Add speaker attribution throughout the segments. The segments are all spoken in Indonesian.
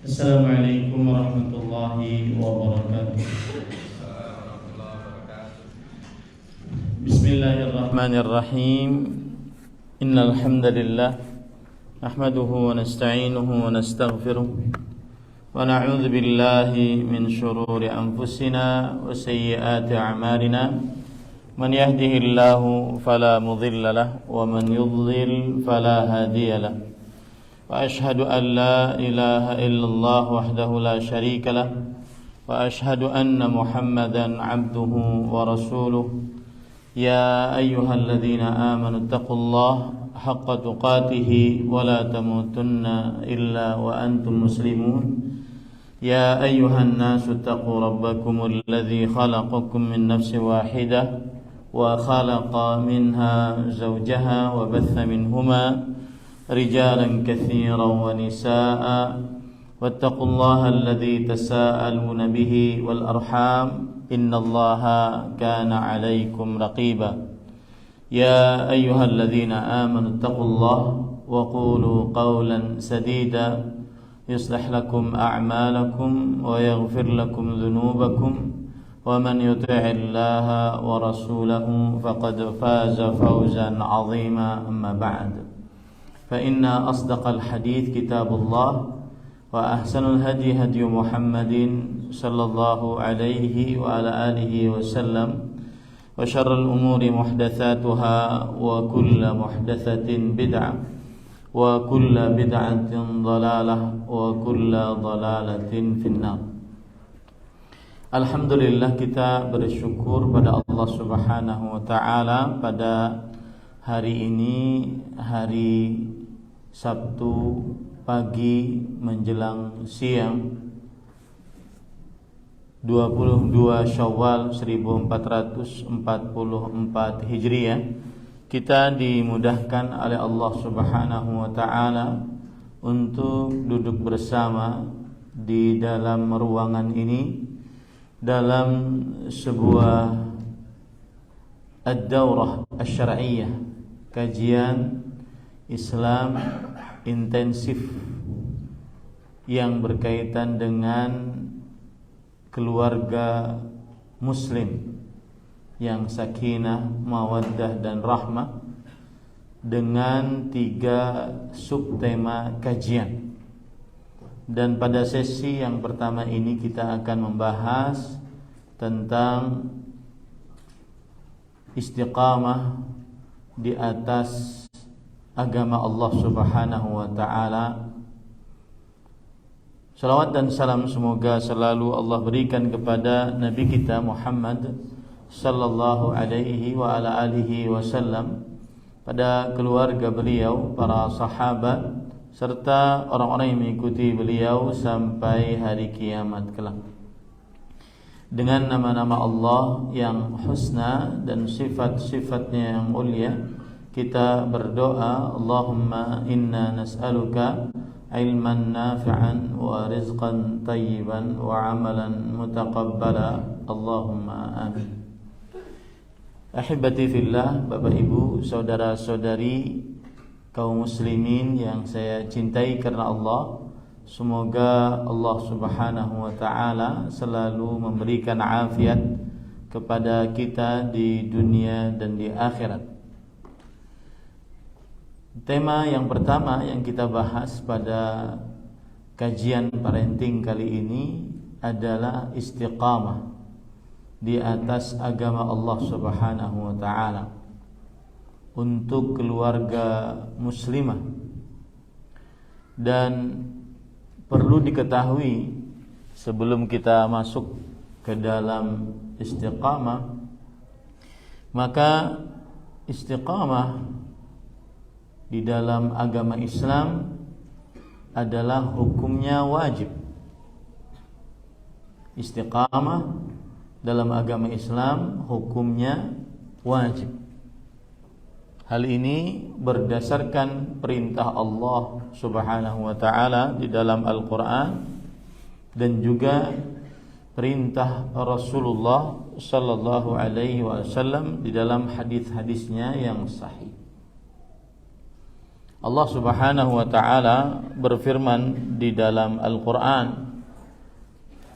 Speaker 1: Assalamualaikum warahmatullahi wabarakatuh. Bismillahirrahmanirrahim. Innal hamdalillah nahmaduhu wa nasta'inuhu wa nastaghfiruh wa na'udzu billahi min shururi anfusina wa sayyiati a'malina. Man yahdihillahu fala mudilla lahu wa man yudlil fala hadiya lahu. وأشهد أن لا إله إلا الله وحده لا شريك له وأشهد أن محمدا عبده ورسوله يا أيها الذين آمنوا اتقوا الله حق تقاته ولا تموتن إلا وأنتم مسلمون يا أيها الناس اتقوا ربكم الذي خلقكم من نفس واحدة وخلق منها زوجها وبث منهما رجالا كثيرا ونساء واتقوا الله الذي تساءلون به والأرحام إن الله كان عليكم رقيبا يا أيها الذين آمنوا اتقوا الله وقولوا قولا سديدا يصلح لكم أعمالكم ويغفر لكم ذنوبكم ومن يطع الله ورسوله فقد فاز فوزا عظيما أما بعد فإن أصدق الحديث كتاب الله وأحسن الهدي هدي محمد صلى الله عليه وعلى آله وسلم وشر الأمور محدثاتها وكل محدثة بدعة وكل بدعة ضلالة وكل ضلالة في النار. Alhamdulillah, kita bersyukur pada Allah Subhanahu wa taala pada hari ini, hari Sabtu pagi menjelang siang 22 Syawal 1444 Hijriah, kita dimudahkan oleh Allah Subhanahu wa taala untuk duduk bersama di dalam ruangan ini dalam sebuah ad-daurah asy-syar'iyyah, kajian Islam intensif yang berkaitan dengan keluarga muslim yang sakinah, mawaddah dan rahmah, dengan 3 subtema kajian. Dan pada sesi yang pertama ini kita akan membahas tentang istiqamah di atas agama Allah Subhanahu wa taala. Salawat dan salam semoga selalu Allah berikan kepada Nabi kita Muhammad sallallahu alaihi wa ala alihi wasallam, pada keluarga beliau, para sahabat, serta orang-orang yang mengikuti beliau sampai hari kiamat kelak. Dengan nama-nama Allah yang husna dan sifat-sifatnya yang mulia, kita berdoa, Allahumma inna nas'aluka ilman nafi'an wa rizqan tayyiban wa amalan mutaqabbala, Allahumma amin. Ahibati fillah, Bapak Ibu, saudara-saudari kaum muslimin yang saya cintai karena Allah, semoga Allah Subhanahu wa taala selalu memberikan afiat kepada kita di dunia dan di akhirat. Tema yang pertama yang kita bahas pada kajian parenting kali ini adalah istiqamah di atas agama Allah Subhanahu wa taala untuk keluarga muslimah. Dan perlu diketahui sebelum kita masuk ke dalam istiqamah, maka istiqamah di dalam agama Islam adalah hukumnya wajib. Istiqamah dalam agama Islam hukumnya wajib. Hal ini berdasarkan perintah Allah Subhanahu wa taala di dalam Al-Qur'an dan juga perintah Rasulullah sallallahu alaihi wasallam di dalam hadis-hadisnya yang sahih. Allah Subhanahu wa taala berfirman di dalam Al-Qur'an,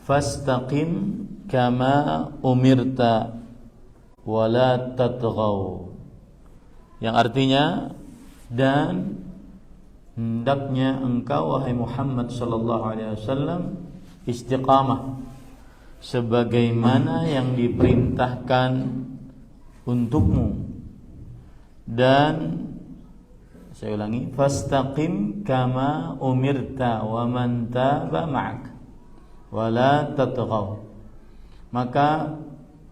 Speaker 1: "Fastaqim kama umirta wa la tatghaw." Yang artinya, dan hendaknya engkau wahai Muhammad sallallahu alaihi wasallam istiqamah sebagaimana yang diperintahkan untukmu, dan saya ulangi, fastaqim kama umirta wa man taba ma'ak wa la tatghaw. Maka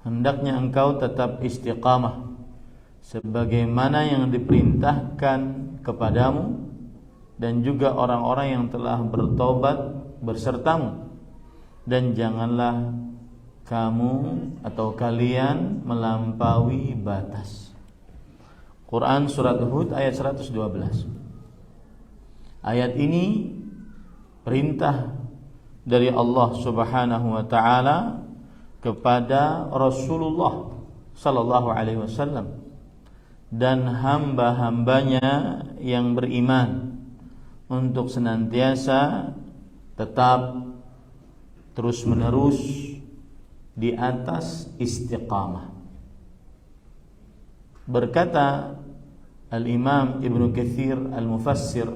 Speaker 1: hendaknya engkau tetap istiqamah sebagaimana yang diperintahkan kepadamu dan juga orang-orang yang telah bertobat bersertamu, dan janganlah kamu atau kalian melampaui batas. Quran surat Hud ayat 112. Ayat ini perintah dari Allah Subhanahu wa taala kepada Rasulullah sallallahu alaihi wasallam dan hamba-hambanya yang beriman untuk senantiasa tetap terus-menerus di atas istiqamah. Berkata Al-Imam Ibnu Katsir Al-Mufassir,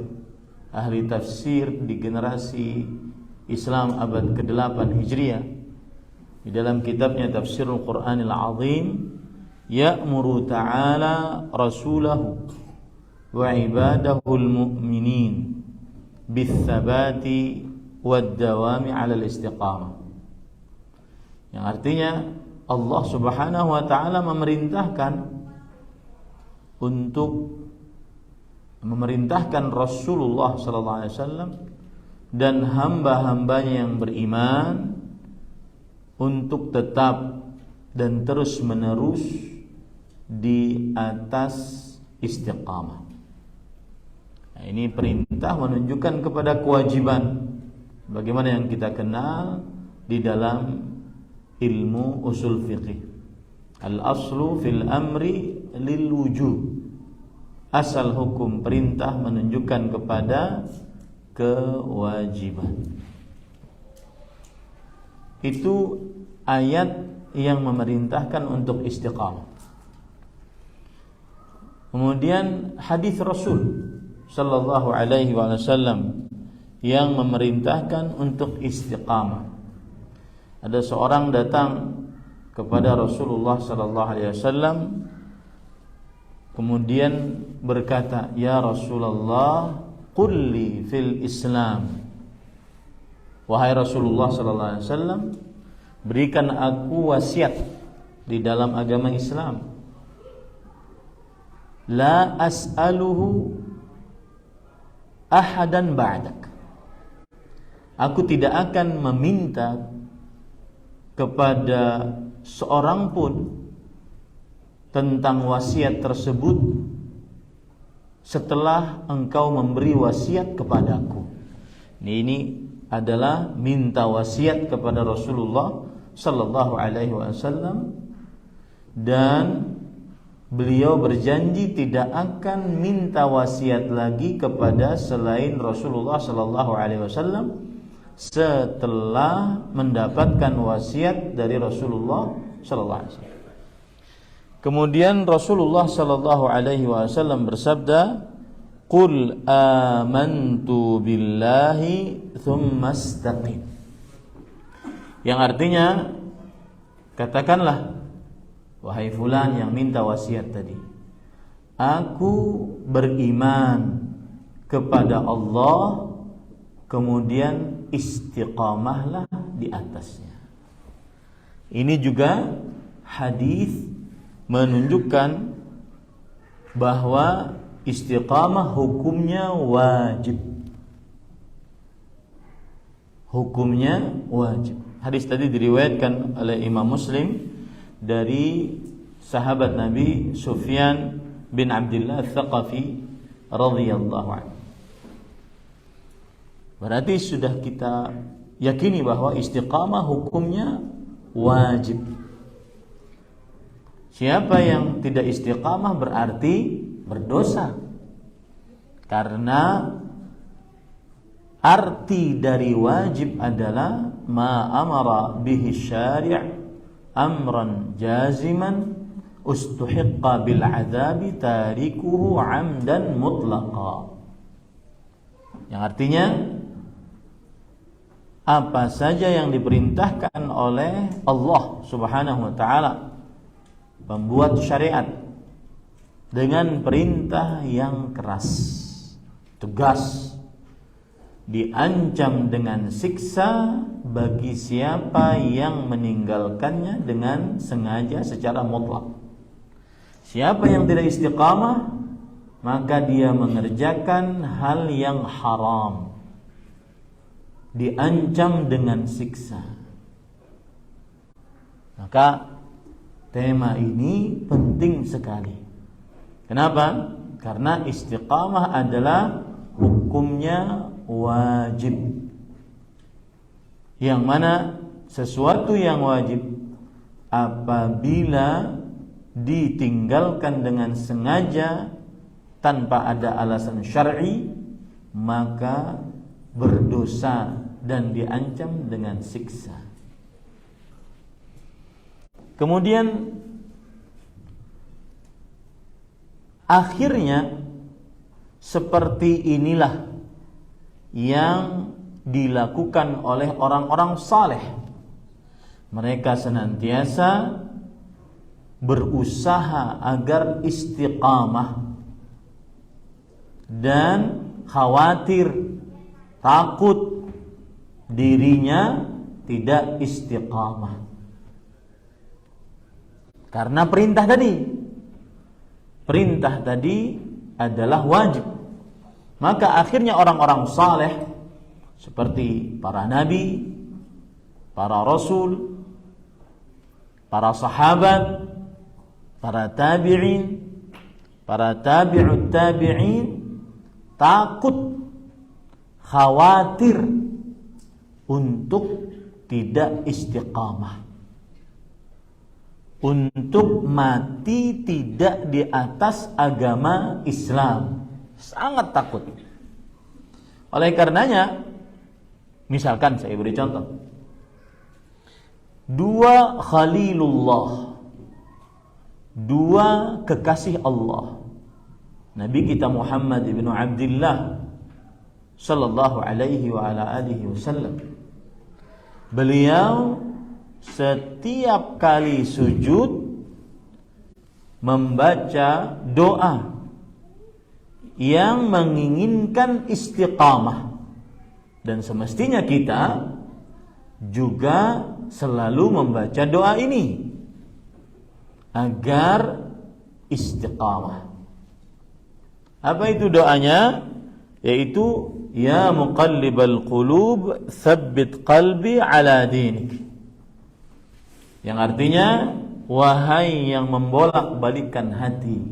Speaker 1: ahli tafsir di generasi Islam abad ke-8 Hijriah, di dalam kitabnya Tafsirul Qur'anil Azim, ya'muru ta'ala rasulahu wa ibadahul mu'minin bis-sabati wad-dawami 'ala al-istiqamah. Yang artinya Allah Subhanahu wa taala memerintahkan Rasulullah sallallahu alaihi wasallam dan hamba-hambanya yang beriman untuk tetap dan terus-menerus di atas istiqamah. Nah, ini perintah menunjukkan kepada kewajiban bagaimana yang kita kenal di dalam ilmu usul fiqih. Al-aslu fil amri lil wujub. Asal hukum perintah menunjukkan kepada kewajiban. Itu ayat yang memerintahkan untuk istiqamah. Kemudian hadis Rasul sallallahu alaihi wasallam yang memerintahkan untuk istiqamah. Ada seorang datang kepada Rasulullah sallallahu alaihi wasallam kemudian berkata, "Ya Rasulullah, qul li fil Islam." Wahai Rasulullah sallallahu alaihi wasallam, berikan aku wasiat di dalam agama Islam. La as'aluhu ahadan ba'dak. Aku tidak akan meminta kepada seorang pun tentang wasiat tersebut setelah engkau memberi wasiat kepadaku. Ini adalah minta wasiat kepada Rasulullah sallallahu alaihi wasallam, dan beliau berjanji tidak akan minta wasiat lagi kepada selain Rasulullah sallallahu alaihi wasallam setelah mendapatkan wasiat dari Rasulullah sallallahu alaihi wasallam. Kemudian Rasulullah sallallahu alaihi wasallam bersabda, "Qul amantu billahi tsumma istaqim." Yang artinya, katakanlah wahai fulan yang minta wasiat tadi, aku beriman kepada Allah, kemudian istiqamahlah di atasnya. Ini juga hadis menunjukkan bahwa istiqamah hukumnya wajib. Hukumnya wajib. Hadis tadi diriwayatkan oleh Imam Muslim dari sahabat Nabi Sufyan bin Abdullah Ats-Tsaqafi radhiyallahu anhu. Berarti sudah kita yakini bahwa istiqamah hukumnya wajib. Siapa yang tidak istiqamah berarti berdosa. Karena arti dari wajib adalah ma amara bihi syari' amran jaziman ustuhiqqa bil adzabi tarikuhu 'amdan mutlaqa. Yang artinya apa saja yang diperintahkan oleh Allah Subhanahu wa taala, pembuat syariat, dengan perintah yang keras, tegas, diancam dengan siksa bagi siapa yang meninggalkannya dengan sengaja secara mutlak. Siapa yang tidak istiqamah, maka dia mengerjakan hal yang haram, diancam dengan siksa. Maka tema ini penting sekali. Kenapa? Karena istiqamah adalah hukumnya wajib. Yang mana sesuatu yang wajib apabila ditinggalkan dengan sengaja tanpa ada alasan syar'i, maka berdosa dan diancam dengan siksa. Kemudian akhirnya seperti inilah yang dilakukan oleh orang-orang saleh. Mereka senantiasa berusaha agar istiqamah dan khawatir, takut dirinya tidak istiqamah karena perintah tadi adalah wajib. Maka akhirnya orang-orang saleh seperti para nabi, para rasul, para sahabat, para tabi'in, para tabi'ut tabi'in takut, khawatir untuk tidak istiqamah, untuk mati tidak di atas agama Islam. Sangat takut. Oleh karenanya, misalkan saya beri contoh, dua khalilullah, dua kekasih Allah, Nabi kita Muhammad ibn Abdullah sallallahu alaihi wa ala alihi wasallam. Beliau setiap kali sujud membaca doa yang menginginkan istiqamah, dan semestinya kita juga selalu membaca doa ini agar istiqamah. Apa itu doanya? Yaitu ya muqallibal qulub tsabbit qalbi ala dinik. Yang artinya, wahai yang membolak-balikkan hati,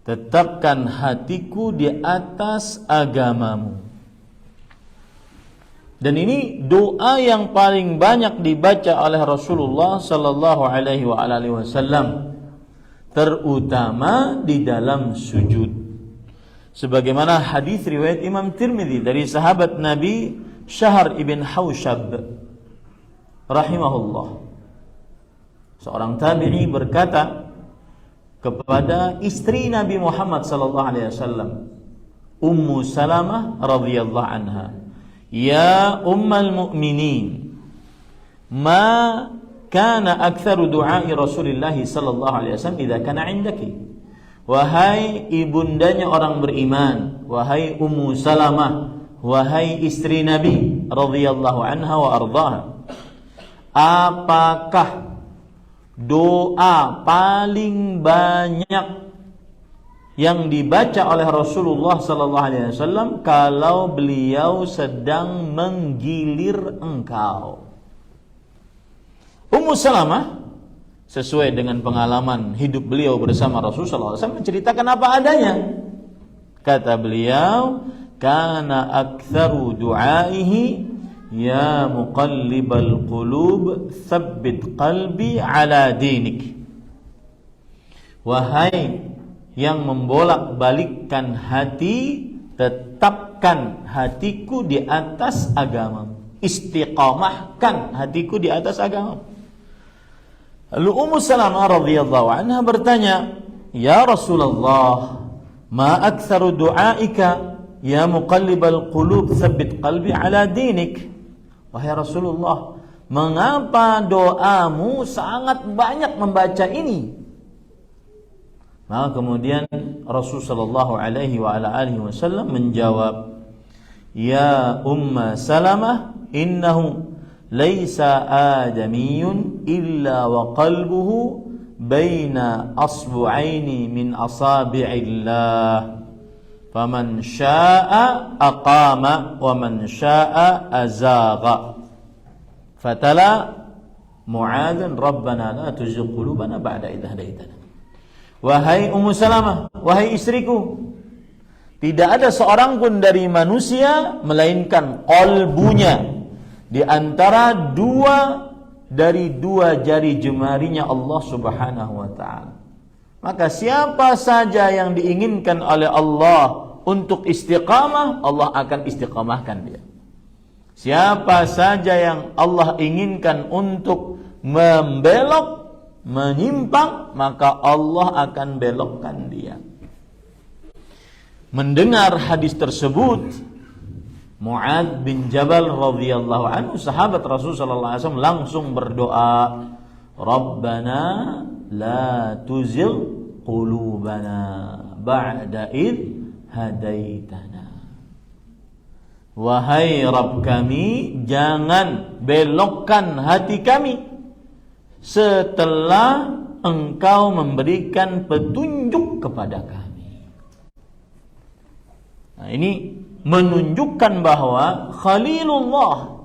Speaker 1: tetapkan hatiku di atas agamamu. Dan ini doa yang paling banyak dibaca oleh Rasulullah sallallahu alaihi wasallam, terutama di dalam sujud. Sebagaimana hadis riwayat Imam Tirmidzi dari sahabat Nabi Syahr ibn Haushab rahimahullah. Seorang tabi'i berkata kepada istri Nabi Muhammad sallallahu alaihi wasallam, Ummu Salamah radhiyallahu anha, "Ya ummal mu'minin, ma kana aktsaru du'ai Rasulillah sallallahu alaihi wasallam idza kana 'indaki." Wahai ibundanya orang beriman, wahai Ummu Salamah, wahai istri Nabi radhiyallahu anha wa ardhaha, apakah doa paling banyak yang dibaca oleh Rasulullah sallallahu alaihi wasallam kalau beliau sedang menggilir engkau? Ummu Salamah sesuai dengan pengalaman hidup beliau bersama Rasulullah SAW menceritakan apa adanya. Kata beliau, kana aktsaru du'aihi ya muqallibal qulub tsabbit qalbi ala dinik. Wahai yang membolak-balikkan hati, tetapkan hatiku di atas agama. Istiqamahkan hatiku di atas agama. Lalu Ummu Salamah radhiyallahu anha bertanya, "Ya Rasulullah, ma aktsaru du'aika ya muqallibal qulub tsabbit qalbi ala dinik." Wahai Rasulullah, mengapa doamu sangat banyak membaca ini? Maka kemudian Rasulullah sallallahu alaihi wa ala alihi wasallam menjawab, "Ya Umma Salamah, innahu laisa adamiyun illa wa qalbuhu baina asbu'aini min asabi'illah. Faman syaa'a aqama wa man syaa'a azagha." Fatala Mu'adzan, "Rabbana la tuzigh qulubana ba'da idh hadaitana." Wahai Ummu Salamah, wahai istriku, tidak ada seorang pun dari manusia melainkan qalbunya di antara dua jari jemarinya Allah Subhanahu wa taala. Maka siapa saja yang diinginkan oleh Allah untuk istiqamah, Allah akan istiqamahkan dia. Siapa saja yang Allah inginkan untuk membelok, menyimpang, maka Allah akan belokkan dia. Mendengar hadis tersebut, Mu'adz bin Jabal radhiyallahu anhu, sahabat Rasul sallallahu alaihi wasallam, langsung berdoa, "Rabbana la tuzigh qulubana ba'da id hadaitana." Wahai Rabb kami, jangan belokkan hati kami setelah Engkau memberikan petunjuk kepada kami. Nah, ini menunjukkan bahwa Khalilullah,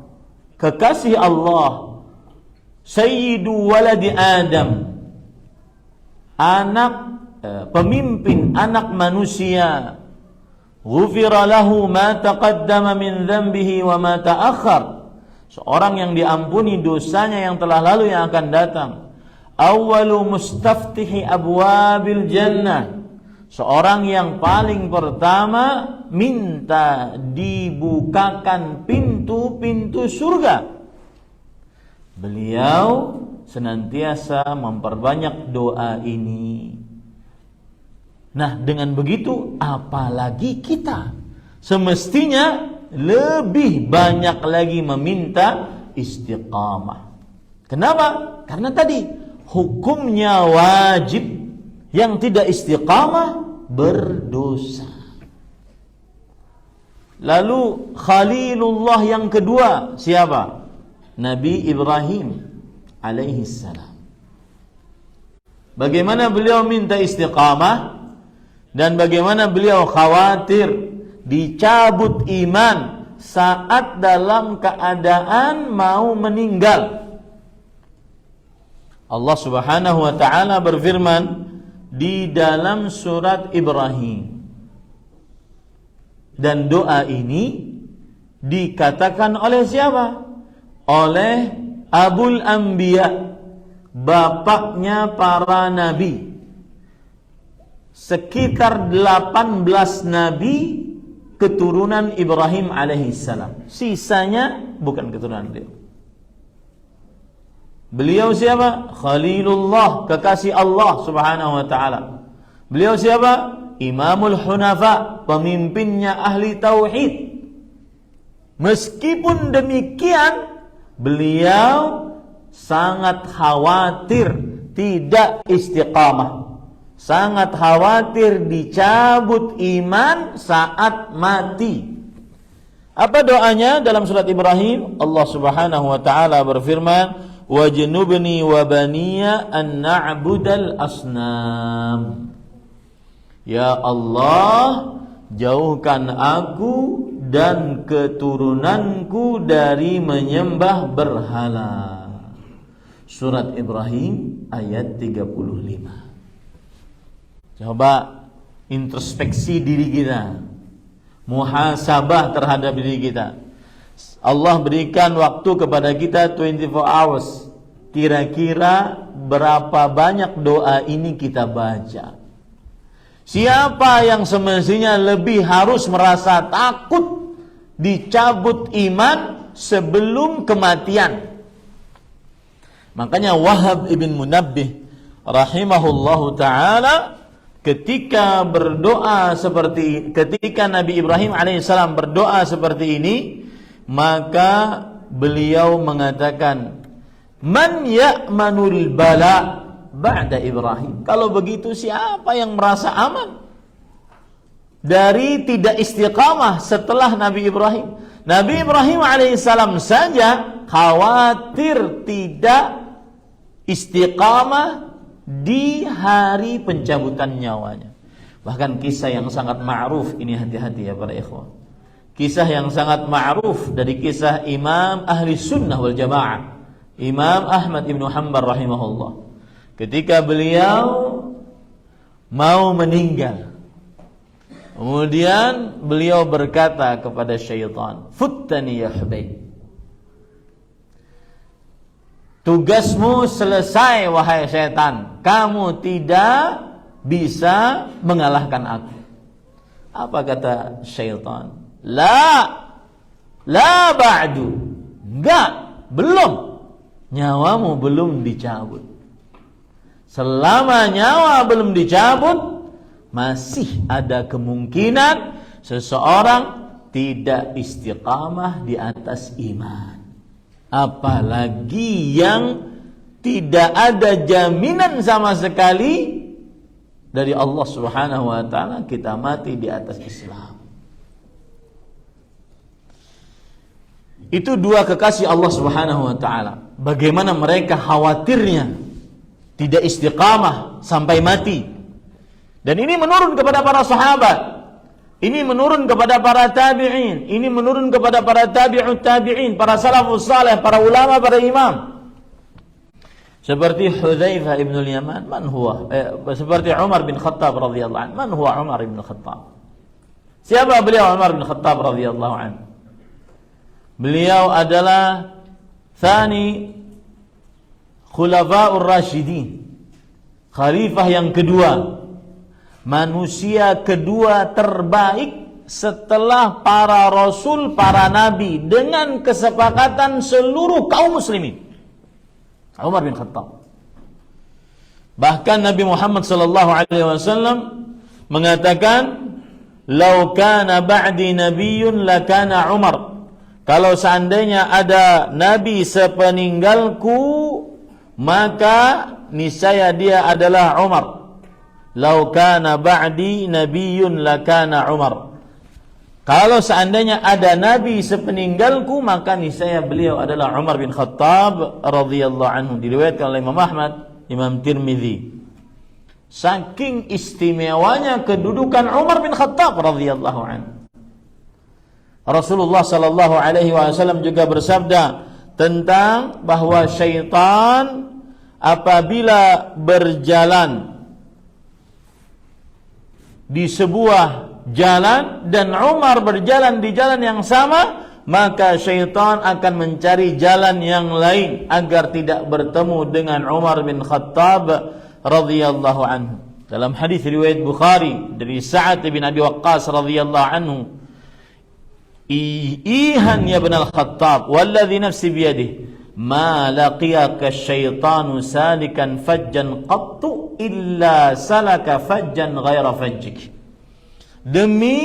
Speaker 1: kekasih Allah, Sayyidu waladi Adam, pemimpin anak manusia, ghufira lahu ma taqaddama min dhanbihi wa ma ta'akhkhar, seorang yang diampuni dosanya yang telah lalu, yang akan datang. Awwalu mustaftihi abwabil jannah, seorang yang paling pertama minta dibukakan pintu-pintu surga. Beliau senantiasa memperbanyak doa ini. Nah, dengan begitu apalagi kita semestinya lebih banyak lagi meminta istiqamah. Kenapa? Karena tadi hukumnya wajib, yang tidak istiqamah berdosa. Lalu Khalilullah yang kedua siapa? Nabi Ibrahim alaihi salam. Bagaimana beliau minta istiqamah dan bagaimana beliau khawatir dicabut iman saat dalam keadaan mau meninggal. Allah Subhanahu wa taala berfirman di dalam surat Ibrahim, dan doa ini dikatakan oleh siapa? Oleh Abul Anbiya, bapaknya para nabi. Sekitar 18 nabi keturunan Ibrahim alaihissalam. Sisanya bukan keturunan beliau. Beliau siapa? Khalilullah, kekasih Allah Subhanahu wa taala. Beliau siapa? Imamul Hunafa, pemimpinnya ahli tauhid. Meskipun demikian, beliau sangat khawatir tidak istiqamah. Sangat khawatir dicabut iman saat mati. Apa doanya dalam surat Ibrahim? Allah Subhanahu wa taala berfirman, "Wajnubni wa baniya an na'budal asnam." Ya Allah, jauhkan aku dan keturunanku dari menyembah berhala. Surat Ibrahim ayat 35. Coba introspeksi diri kita, muhasabah terhadap diri kita. Allah berikan waktu kepada kita 24 hours. Kira-kira berapa banyak doa ini kita baca? Siapa yang semestinya lebih harus merasa takut dicabut iman sebelum kematian? Makanya Wahab ibn Munabbih rahimahullahu ta'ala ketika Nabi Ibrahim alaihissalam berdoa seperti ini, maka beliau mengatakan, man ya'manul bala ba'da Ibrahim. Kalau begitu siapa yang merasa aman dari tidak istiqamah setelah Nabi Ibrahim? Nabi Ibrahim alaihissalam saja khawatir tidak istiqamah di hari pencabutan nyawanya. Bahkan kisah yang sangat ma'ruf ini, hati-hati ya para ikhwan. Kisah yang sangat ma'ruf dari kisah Imam Ahli Sunnah wal Jamaah, Imam Ahmad ibn Hanbal rahimahullah. Ketika beliau mau meninggal, kemudian beliau berkata kepada syaitan, "Futtani ya Hubayb. Tugasmu selesai wahai syaitan. Kamu tidak bisa mengalahkan aku." Apa kata syaitan? La ba'du. Enggak, belum. Nyawamu belum dicabut. Selama nyawa belum dicabut, masih ada kemungkinan seseorang tidak istiqamah di atas iman. Apalagi yang tidak ada jaminan sama sekali dari Allah Subhanahu wa taala kita mati di atas Islam. Itu dua kekasih Allah Subhanahu wa taala. Bagaimana mereka khawatirnya tidak istiqamah sampai mati. Dan ini menurun kepada para sahabat. Ini menurun kepada para tabi'in, ini menurun kepada para tabi'ut tabi'in, para salafus saleh, para ulama, para imam. Seperti Hudzaifah ibn al-Yaman, man huwa? Seperti Umar bin Khattab radhiyallahu anhu. Man huwa Umar bin Khattab? Siapa beliau Umar bin Khattab radhiyallahu anhu? Beliau adalah thani khulafa'ur rasyidin, khalifah yang kedua, manusia kedua terbaik setelah para rasul, para nabi, dengan kesepakatan seluruh kaum muslimin. Umar bin Khattab. Bahkan Nabi Muhammad sallallahu alaihi wasallam mengatakan, "Lau kana ba'di nabiyyun lakana Umar." Kalau seandainya ada nabi sepeninggalku, maka niscaya dia adalah Umar. Lau kana ba'di nabiyyun lakana Umar. Kalau seandainya ada nabi sepeninggalku, maka niscaya beliau adalah Umar bin Khattab radhiyallahu anhu. Diriwayatkan oleh Imam Ahmad, Imam Tirmidzi. Saking istimewanya kedudukan Umar bin Khattab radhiyallahu anhu. Rasulullah sallallahu alaihi wasallam juga bersabda tentang bahwa syaitan apabila berjalan di sebuah jalan dan Umar berjalan di jalan yang sama, maka syaitan akan mencari jalan yang lain agar tidak bertemu dengan Umar bin Khattab radhiyallahu anhu. Dalam hadis riwayat Bukhari dari Sa'ad bin Abi Waqqas radhiyallahu anhu, "Ihan ya ibn al-Khattab, walladhi nafsi biyadihi, ma laqiyaka asyaitanu salikan fajjan qattu illa salaka fajjan ghaira fajjik." Demi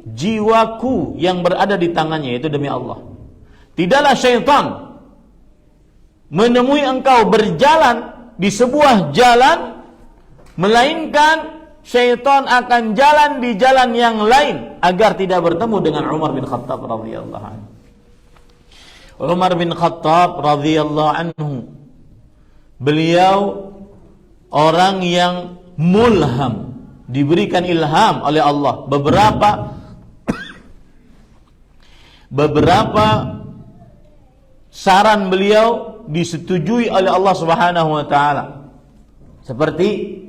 Speaker 1: jiwaku yang berada di tangannya, yaitu demi Allah, tidaklah syaitan menemui engkau berjalan di sebuah jalan, melainkan syaitan akan jalan di jalan yang lain agar tidak bertemu dengan Umar bin Khattab radhiyallahu anhu. Umar bin Khattab radhiyallahu anhu, beliau orang yang mulham, diberikan ilham oleh Allah. Beberapa saran beliau disetujui oleh Allah Subhanahu wa taala. Seperti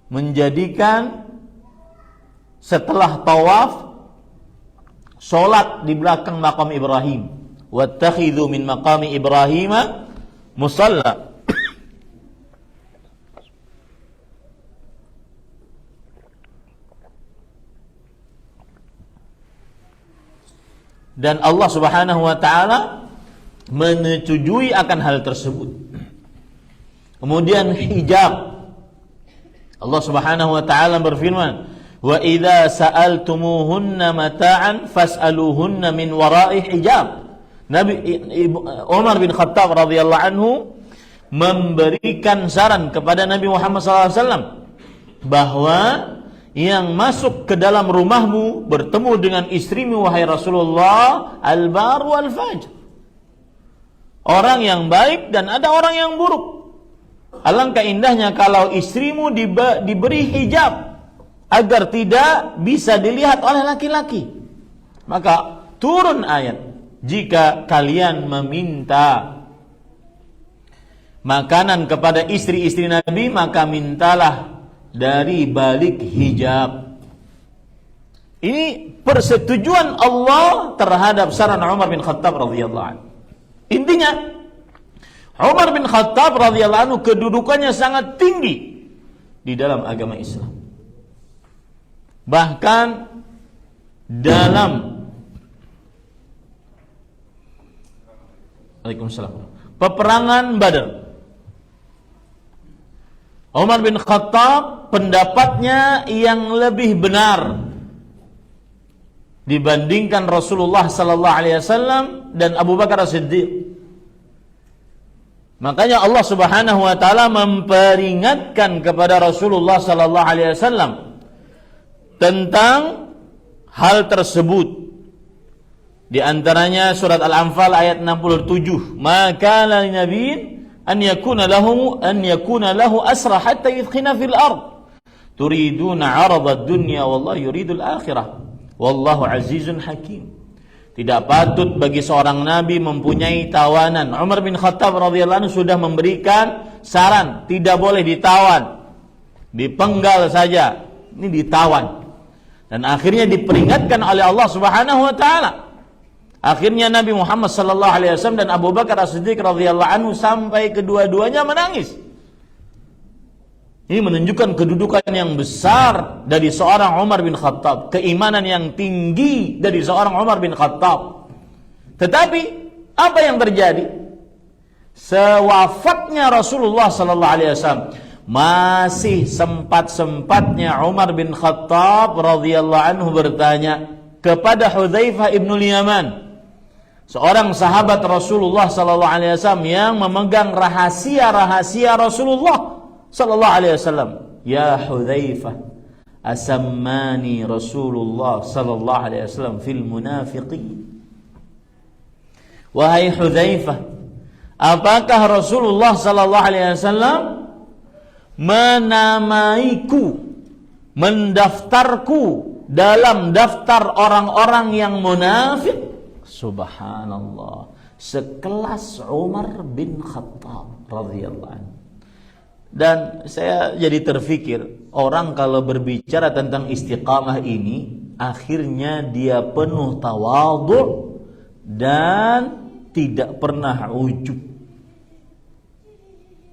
Speaker 1: menjadikan setelah tawaf salat di belakang makam Ibrahim. Wattakhidhu min maqami Ibrahim musalla. Dan Allah Subhanahu wa taala menyetujui akan hal tersebut. Kemudian hijab. Allah Subhanahu wa taala berfirman, "Wa idza sa'altumuhunna mata'an fas'aluhunna min wara'i hijab." Nabi Umar bin Khattab radhiyallahu anhu memberikan saran kepada Nabi Muhammad SAW bahwa yang masuk ke dalam rumahmu bertemu dengan istrimu wahai Rasulullah al-bar wal fajr. Orang yang baik dan ada orang yang buruk. Alangkah indahnya kalau istrimu diberi hijab agar tidak bisa dilihat oleh laki-laki. Maka turun ayat, jika kalian meminta makanan kepada istri-istri Nabi, maka mintalah dari balik hijab. Ini persetujuan Allah terhadap saran Umar bin Khattab radhiyallahu anhu. Intinya, Umar bin Khattab radhiyallahu anhu kedudukannya sangat tinggi di dalam agama Islam. Bahkan dalam peperangan Badar, Umar bin Khattab pendapatnya yang lebih benar dibandingkan Rasulullah sallallahu alaihi wasallam dan Abu Bakar As-Siddiq. Makanya Allah Subhanahu wa taala memperingatkan kepada Rasulullah sallallahu alaihi wasallam tentang hal tersebut. Di antaranya surat Al-Anfal ayat 67, "Maka lin nabiyyin an yakuna lahu asra hatta yudkhina fil ard. Turiduna 'arada ad-dunya wallahu yuridul akhirah. Wallahu azizun hakim." Tidak patut bagi seorang nabi mempunyai tawanan. Umar bin Khattab radhiyallahu anhu sudah memberikan saran, tidak boleh ditawan. Dipenggal saja. Ini ditawan. Dan akhirnya diperingatkan oleh Allah Subhanahu wa taala. Akhirnya Nabi Muhammad sallallahu alaihi wasallam dan Abu Bakar As-Siddiq radhiyallahu anhu sampai kedua-duanya menangis. Ini menunjukkan kedudukan yang besar dari seorang Umar bin Khattab, keimanan yang tinggi dari seorang Umar bin Khattab. Tetapi apa yang terjadi? Sewafatnya Rasulullah sallallahu alaihi wasallam, masih sempat-sempatnya Umar bin Khattab radhiyallahu anhu bertanya kepada Hudzaifah ibnul Yaman, seorang sahabat Rasulullah sallallahu alaihi wasallam yang memegang rahasia-rahasia Rasulullah sallallahu alaihi wasallam, "Ya Hudzaifah, asammani Rasulullah sallallahu alaihi wasallam fil munafiqin." Wahai Hudzaifah, apakah Rasulullah sallallahu alaihi wasallam menamaiku, mendaftarku dalam daftar orang-orang yang munafik? Subhanallah, sekelas Umar bin Khattab radhiyallahu anhu. Dan saya jadi terfikir, orang kalau berbicara tentang istiqamah ini, akhirnya dia penuh tawadhu dan tidak pernah ujub.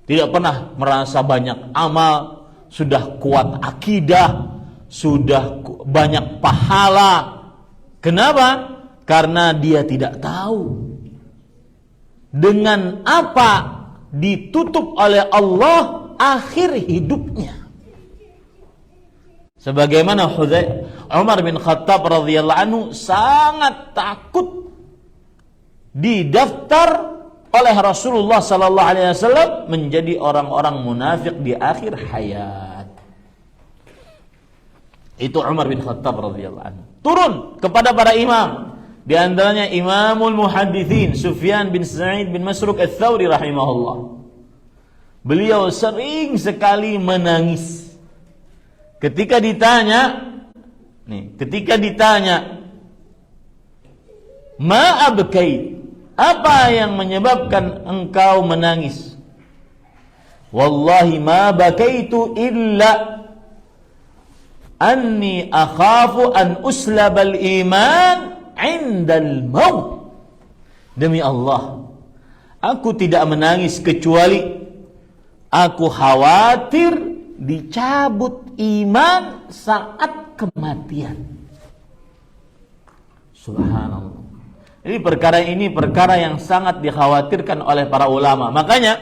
Speaker 1: Tidak pernah merasa banyak amal, sudah kuat akidah, sudah banyak pahala. Kenapa? Karena dia tidak tahu dengan apa ditutup oleh Allah akhir hidupnya. Sebagaimana Umar bin Khattab radhiyallahu anhu sangat takut didaftar oleh Rasulullah sallallahu alaihi wasallam menjadi orang-orang munafik di akhir hayat. Itu Umar bin Khattab radhiyallahu anhu. Turun kepada para imam, di antaranya Imamul Muhadditsin Sufyan bin Sa'id bin Masruq Ats-Tsauri rahimahullah. Beliau sering sekali menangis ketika ditanya, "Ma abkait?" Apa yang menyebabkan engkau menangis? "Wallahi ma bakaitu illa anni akhafu an uslabal iman 'indal maut." Demi Allah, aku tidak menangis kecuali aku khawatir dicabut iman saat kematian. Subhanallah. Jadi perkara yang sangat dikhawatirkan oleh para ulama. Makanya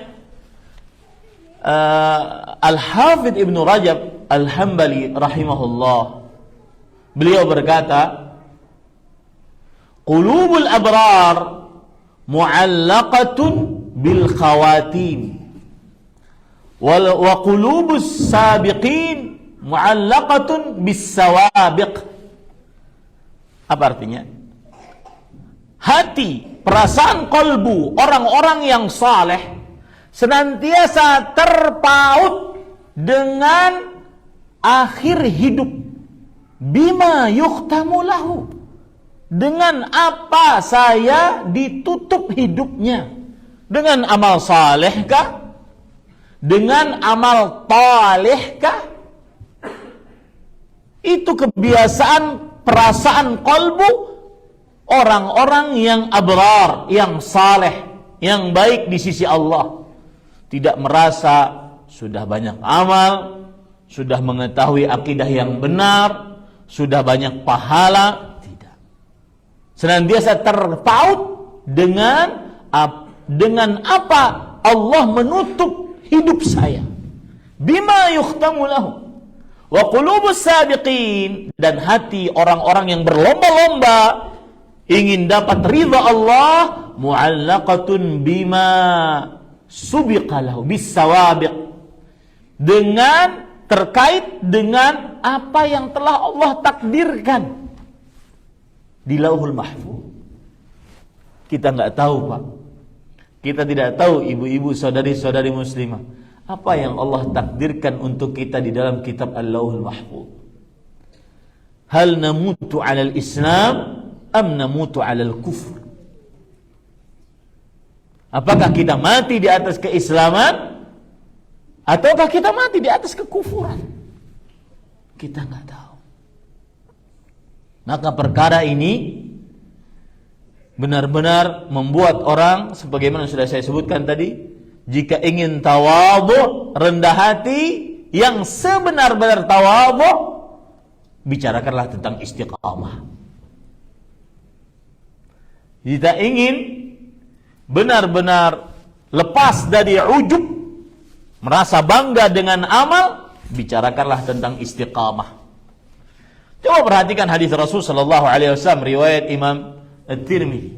Speaker 1: Al-Hafidh Ibn Rajab Al-Hambali rahimahullah, beliau berkata, qulubul abrar mu'allaqatun bil khawatim wa qulubus sabiqin mu'allaqatun bis sawabiq. Apa artinya? Hati, perasaan kolbu orang-orang yang saleh senantiasa terpaut dengan akhir hidup. Bima yukhtamu lahu, dengan apa saya ditutup hidupnya. Dengan amal salehkah? Dengan amal talehkah? Itu kebiasaan perasaan kolbu orang-orang yang abrar, yang saleh, yang baik di sisi Allah. Tidak merasa sudah banyak amal, sudah mengetahui akidah yang benar, sudah banyak pahala. Tidak. Senantiasa terpaut dengan apa Allah menutup hidup saya. Bima yukhtamu lahu. Wa qulubus sabiqin, dan hati orang-orang yang berlomba-lomba ingin dapat ridha Allah, mu'allaqatun bima subiqa lahu bisawabiq, dengan terkait dengan apa yang telah Allah takdirkan di Lauhul Mahfuz. Kita nggak tahu, Pak. Kita tidak tahu, ibu-ibu, saudari-saudari muslimah, apa yang Allah takdirkan untuk kita di dalam kitab Al-Lauhul Mahfuz. Hal namutu 'alal Islam am namutu 'alal kufr? Apakah kita mati di atas keislaman ataukah kita mati di atas kekufuran? Kita nggak tahu. Maka perkara ini benar-benar membuat orang, sebagaimana sudah saya sebutkan tadi, jika ingin tawadhu, rendah hati, yang sebenar-benar tawadhu, bicarakanlah tentang istiqamah. Jika ingin benar-benar lepas dari ujub, merasa bangga dengan amal, bicarakanlah tentang istiqamah. Coba perhatikan hadis Rasul sallallahu alaihi wasallam riwayat Imam At-Tirmidzi.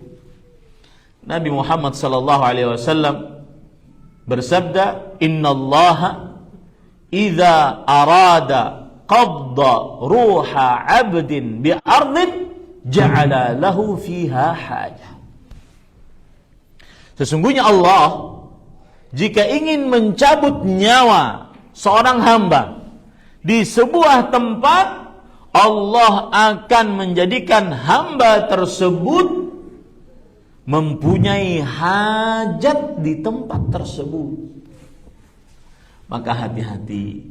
Speaker 1: Nabi Muhammad sallallahu alaihi wasallam bersabda, "Innallaha idza arada qabda ruha 'abdin bi ardin ja'ala lahu fiha hajah." Sesungguhnya Allah, jika ingin mencabut nyawa seorang hamba di sebuah tempat, Allah akan menjadikan hamba tersebut mempunyai hajat di tempat tersebut. Maka hati-hati,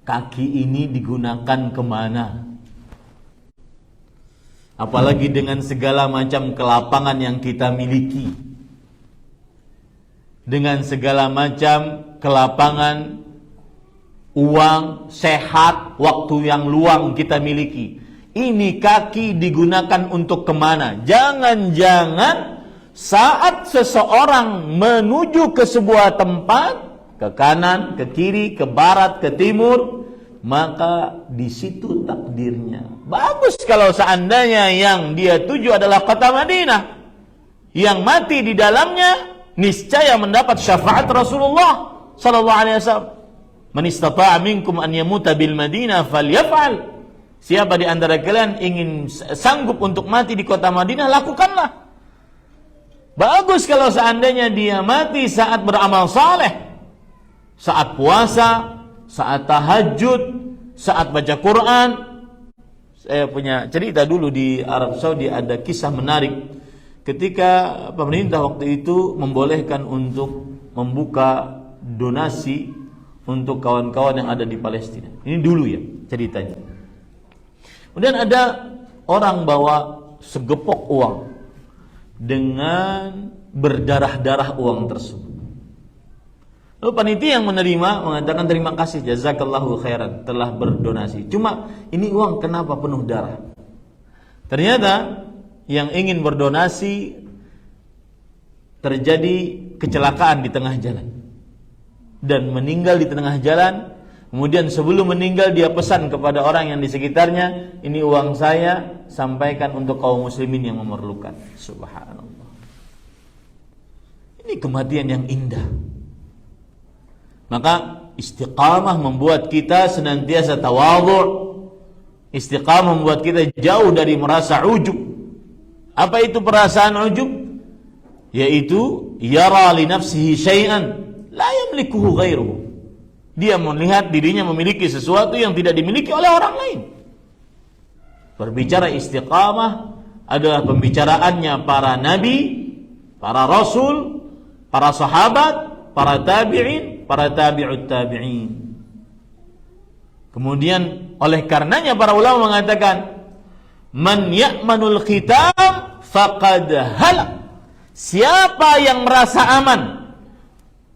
Speaker 1: kaki ini digunakan kemana? Apalagi dengan segala macam kelapangan yang kita miliki, dengan segala macam kelapangan, uang, sehat, waktu yang luang kita miliki. Ini kaki digunakan untuk kemana? Jangan-jangan saat seseorang menuju ke sebuah tempat, ke kanan, ke kiri, ke barat, ke timur, maka di situ takdirnya. Bagus kalau seandainya yang dia tuju adalah kota Madinah, yang mati di dalamnya niscaya mendapat syafaat Rasulullah sallallahu alaihi wasallam. Man istata'a minkum an yamuta bil Madinah falyaf'al. Siapa di antara kalian ingin sanggup untuk mati di kota Madinah, lakukanlah. Bagus kalau seandainya dia mati saat beramal saleh, saat puasa, saat tahajud, saat baca Quran. Saya punya cerita dulu di Arab Saudi, ada kisah menarik. Ketika pemerintah waktu itu membolehkan untuk membuka donasi untuk kawan-kawan yang ada di Palestina. Ini dulu ya ceritanya. Kemudian ada orang bawa segepok uang dengan berdarah-darah uang tersebut. Lalu panitia yang menerima mengatakan, terima kasih, jazakallahu khairan, telah berdonasi. Cuma ini uang kenapa penuh darah? Ternyata yang ingin berdonasi terjadi kecelakaan di tengah jalan dan meninggal di tengah jalan, kemudian sebelum meninggal dia pesan kepada orang yang di sekitarnya, ini uang saya, sampaikan untuk kaum muslimin yang memerlukan. Subhanallah. Ini kematian yang indah. Maka istiqamah membuat kita senantiasa tawadhu'. Istiqamah membuat kita jauh dari merasa ujub. Apa itu perasaan ujub? Yaitu yara li nafsihi syai'an la yamlikuhu ghairuhu. Dia melihat dirinya memiliki sesuatu yang tidak dimiliki oleh orang lain. Berbicara istiqamah adalah pembicaraannya para nabi, para rasul, para sahabat, para tabi'in, para tabi'ut tabi'in. Kemudian oleh karenanya para ulama mengatakan, man ya'manul khitam faqad halak. Siapa yang merasa aman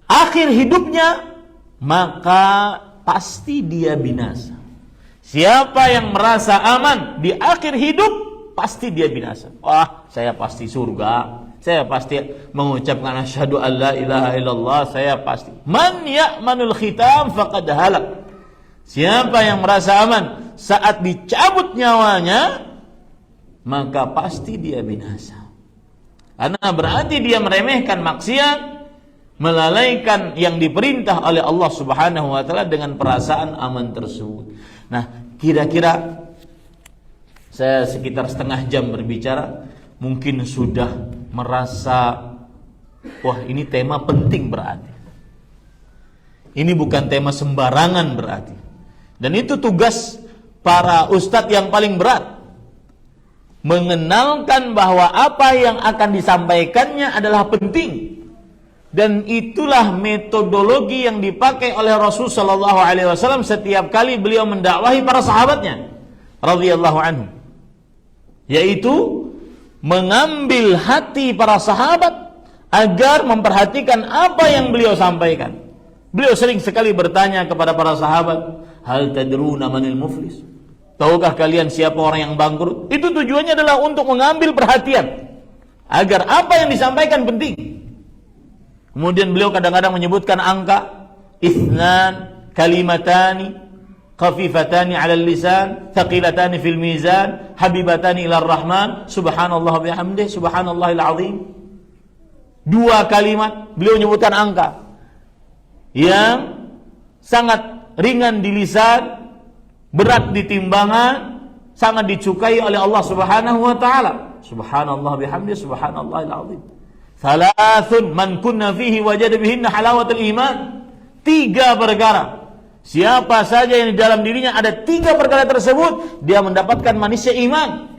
Speaker 1: akhir hidupnya, maka pasti dia binasa. Siapa yang merasa aman di akhir hidup, pasti dia binasa. Wah, saya pasti surga, saya pasti mengucapkan asyhadu an la ilaha illallah, saya pasti. Man ya'manul khitam faqad halak. Siapa yang merasa aman saat dicabut nyawanya, maka pasti dia binasa. Karena berarti dia meremehkan maksiat, melalaikan yang diperintah oleh Allah Subhanahu wa taala dengan perasaan aman tersebut. Nah, kira-kira saya sekitar setengah jam berbicara, mungkin sudah merasa wah, ini tema penting berarti. Ini bukan tema sembarangan berarti. Dan itu tugas para ustadz yang paling berat. Mengenalkan bahwa apa yang akan disampaikannya adalah penting. Dan itulah metodologi yang dipakai oleh Rasul sallallahu alaihi wasallam setiap kali beliau mendakwahi para sahabatnya radhiyallahu anhum. Yaitu mengambil hati para sahabat agar memperhatikan apa yang beliau sampaikan. Beliau sering sekali bertanya kepada para sahabat, hal tadruna manil muflis? Tahukah kalian siapa orang yang bangkrut? Itu tujuannya adalah untuk mengambil perhatian agar apa yang disampaikan penting. Kemudian beliau kadang-kadang menyebutkan angka ithnan kalimatani khafifatani 'alal lisan thaqilatani fil mizan habibatani ilar rahman subhanallah bihamdihi subhanallahil azim. Dua kalimat beliau menyebutkan angka yang sangat ringan di lisan, berat di timbangan, sangat disukai oleh Allah Subhanahu wa taala. Subhanallah bihamdihi subhanallahil azim. Thalathun man kunna fihi wajada bihinna halawatul iman. 3 perkara. Siapa saja yang di dalam dirinya ada 3 perkara tersebut, dia mendapatkan manisnya iman.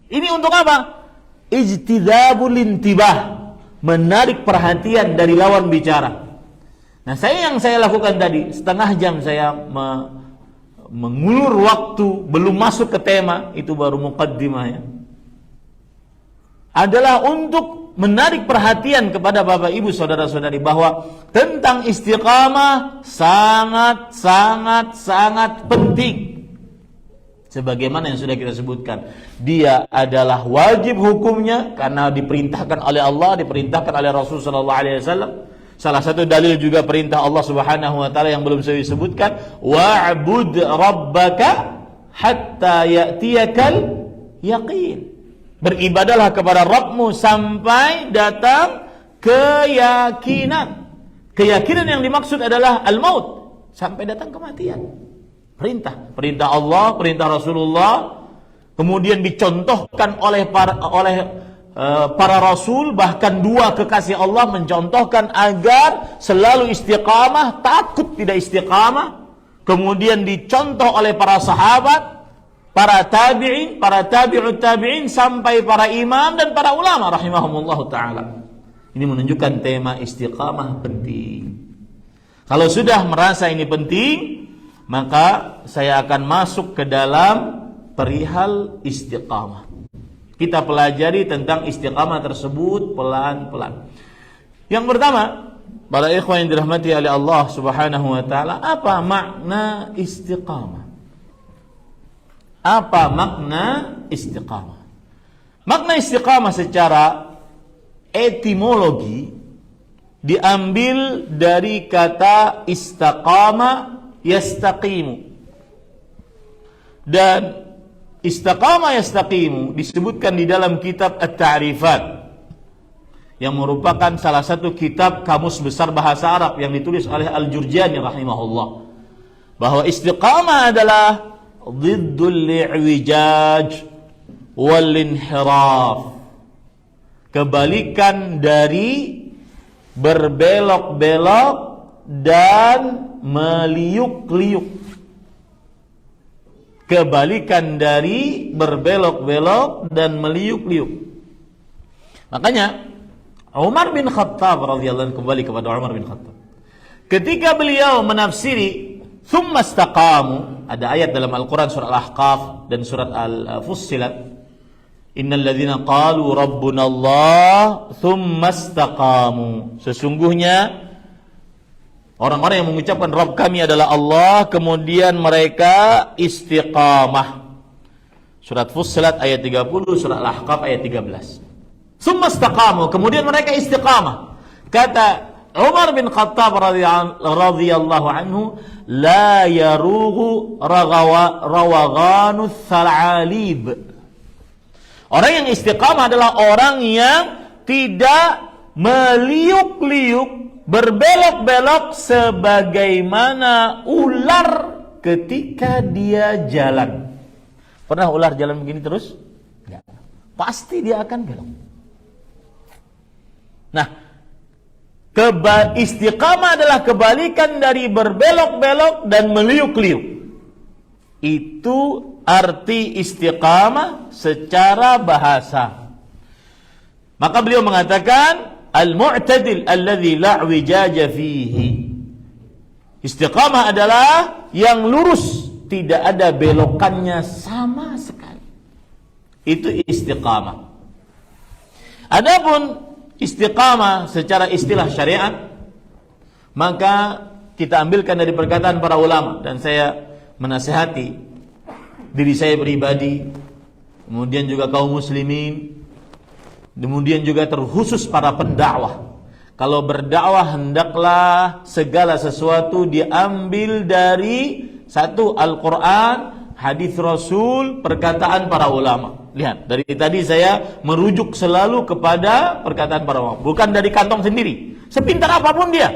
Speaker 1: Ini untuk apa? Ijtidabul intibah, menarik perhatian dari lawan bicara. Nah, yang saya lakukan tadi, setengah jam saya mengulur waktu, belum masuk ke tema, itu baru muqaddimah ya. Adalah untuk menarik perhatian kepada Bapak Ibu saudara-saudari bahwa tentang istiqamah sangat penting. Sebagaimana yang sudah kita sebutkan, dia adalah wajib hukumnya karena diperintahkan oleh Allah, diperintahkan oleh Rasul sallallahu alaihi wasallam. Salah satu dalil juga perintah Allah Subhanahu wa taala yang belum saya sebutkan, wa'bud rabbaka hatta ya'tiyakal yaqin. Beribadahlah kepada Rabbmu sampai datang keyakinan. Keyakinan yang dimaksud adalah al-maut, sampai datang kematian. Perintah Allah, perintah Rasulullah, kemudian dicontohkan oleh para rasul, bahkan 2 kekasih Allah mencontohkan agar selalu istiqamah, takut tidak istiqamah. Kemudian dicontoh oleh para sahabat, para tabi'in, para tabi'ut tabi'in, sampai para imam dan para ulama rahimahumullah ta'ala. Ini menunjukkan tema istiqamah penting. Kalau sudah merasa ini penting, maka saya akan masuk ke dalam perihal istiqamah. Kita pelajari tentang istiqamah tersebut pelan-pelan. Yang pertama, para ikhwan yang dirahmati oleh Allah Subhanahu wa taala, apa makna istiqamah? Apa makna istiqamah? Makna istiqamah secara etimologi diambil dari kata istaqama yastaqimu. Dan istaqama yastaqimu disebutkan di dalam kitab At-Ta'rifat, yang merupakan salah satu kitab kamus besar bahasa Arab yang ditulis oleh Al-Jurjani rahimahullah, bahwa istiqamah adalah dhiddul li'wijaj wal inhiraf, kebalikan dari berbelok-belok dan meliuk-liuk. Kebalikan dari berbelok-belok dan meliuk-liuk. Makanya Umar bin Khattab radhiyallahu anhu, kembali kepada Umar bin Khattab, ketika beliau menafsiri thumma istaqamu, ada ayat dalam Al-Quran surah Al-Ahqaf dan surat Al-Fussilat, innal ladzina qalu rabbuna Allah thumma istaqamu, sesungguhnya orang-orang yang mengucapkan Rabb kami adalah Allah, kemudian mereka istiqamah. Surat Fussilat ayat 30, surat Al-Ahqaf ayat 13. Tsumma istaqamu, kemudian mereka istiqamah. Kata Umar bin Khattab radhiyallahu anhu, la yarughu rawaganu thal'alib. Orang yang istiqamah adalah orang yang tidak meliuk-liuk, berbelok-belok sebagaimana ular ketika dia jalan. Pernah ular jalan begini terus? Enggak. Pasti dia akan belok. Nah, istiqamah adalah kebalikan dari berbelok-belok dan meliuk-liuk. Itu arti istiqamah secara bahasa. Maka beliau mengatakan al-mu'tadil alladzi la wijaja fihi. Istiqamah adalah yang lurus, tidak ada belokannya sama sekali. Itu istiqamah. Adapun istiqamah secara istilah syariat, maka kita ambilkan dari perkataan para ulama, dan saya menasihati diri saya pribadi, kemudian juga kaum muslimin, kemudian juga terkhusus para pendakwah. Kalau berdakwah hendaklah segala sesuatu diambil dari satu Al-Quran, hadis Rasul, perkataan para ulama. Lihat, dari tadi saya merujuk selalu kepada perkataan para ulama, bukan dari kantong sendiri. Sepintar apapun dia,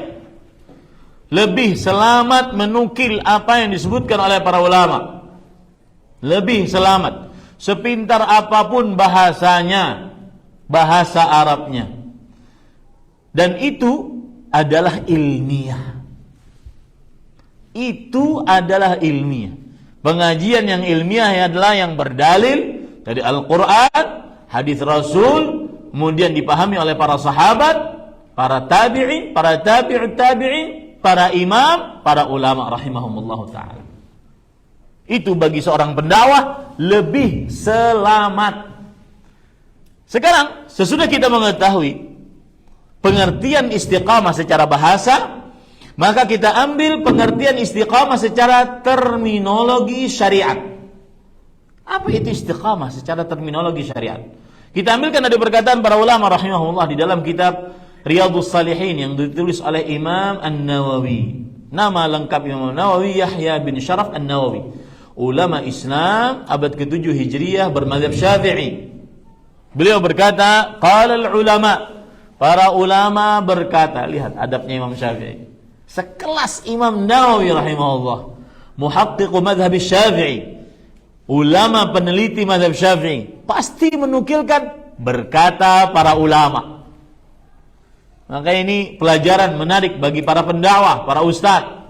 Speaker 1: lebih selamat menukil apa yang disebutkan oleh para ulama. Lebih selamat. Sepintar apapun bahasanya, bahasa Arabnya. Dan itu adalah ilmiah. Itu adalah ilmiah. Pengajian yang ilmiah adalah yang berdalil dari Al-Quran, hadis Rasul, kemudian dipahami oleh para sahabat, para tabi'in, para tabi'ut tabi'in, para imam, para ulama rahimahumullah ta'ala. Itu bagi seorang pendakwah lebih selamat. Sekarang, sesudah kita mengetahui pengertian istiqamah secara bahasa, maka kita ambil pengertian istiqamah secara terminologi syariat. Apa itu istiqamah secara terminologi syariat? Kita ambilkan dari perkataan para ulama rahimahumullah di dalam kitab Riyadhus Shalihin yang ditulis oleh Imam An-Nawawi. Nama lengkap Imam An-Nawawi Yahya bin Syaraf An-Nawawi, ulama Islam abad ke-7 Hijriah bermadzhab Syafi'i. Beliau berkata, qala al-ulama, para ulama berkata. Lihat adabnya Imam Syafi'i. Sekelas Imam Nawawi rahimahullah, muhaqqiq madhhab Syafi'i, ulama peneliti mazhab Syafi'i, pasti menukilkan berkata para ulama. Maka ini pelajaran menarik bagi para pendakwah, para ustadz,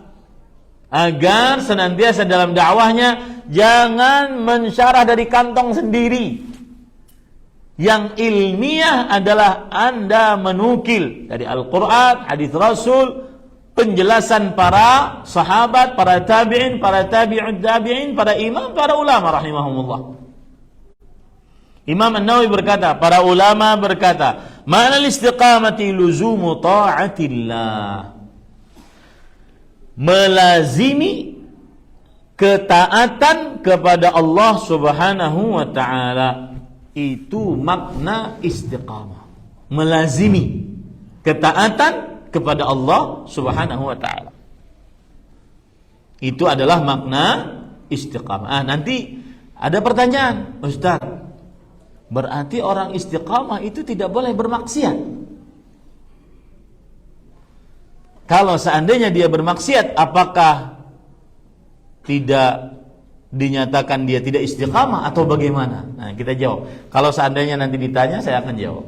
Speaker 1: agar senantiasa dalam dakwahnya jangan mensyarah dari kantong sendiri. Yang ilmiah adalah Anda menukil dari Al-Quran, hadis Rasul, penjelasan para sahabat, para tabi'in, para tabi'ut tabi'in, para imam, para ulama rahimahumullah. Imam An-Nawawi berkata, para ulama berkata, ma'na al-istiqamati luzumu ta'atillah, melazimi ketaatan kepada Allah Subhanahu wa ta'ala. Itu makna istiqamah. Melazimi ketaatan kepada Allah Subhanahu wa taala. Itu adalah makna istiqamah. Nanti ada pertanyaan, Ustaz, berarti orang istiqamah itu tidak boleh bermaksiat? Kalau seandainya dia bermaksiat, apakah tidak dinyatakan dia tidak istiqamah atau bagaimana? Nah, kita jawab. Kalau seandainya nanti ditanya, saya akan jawab.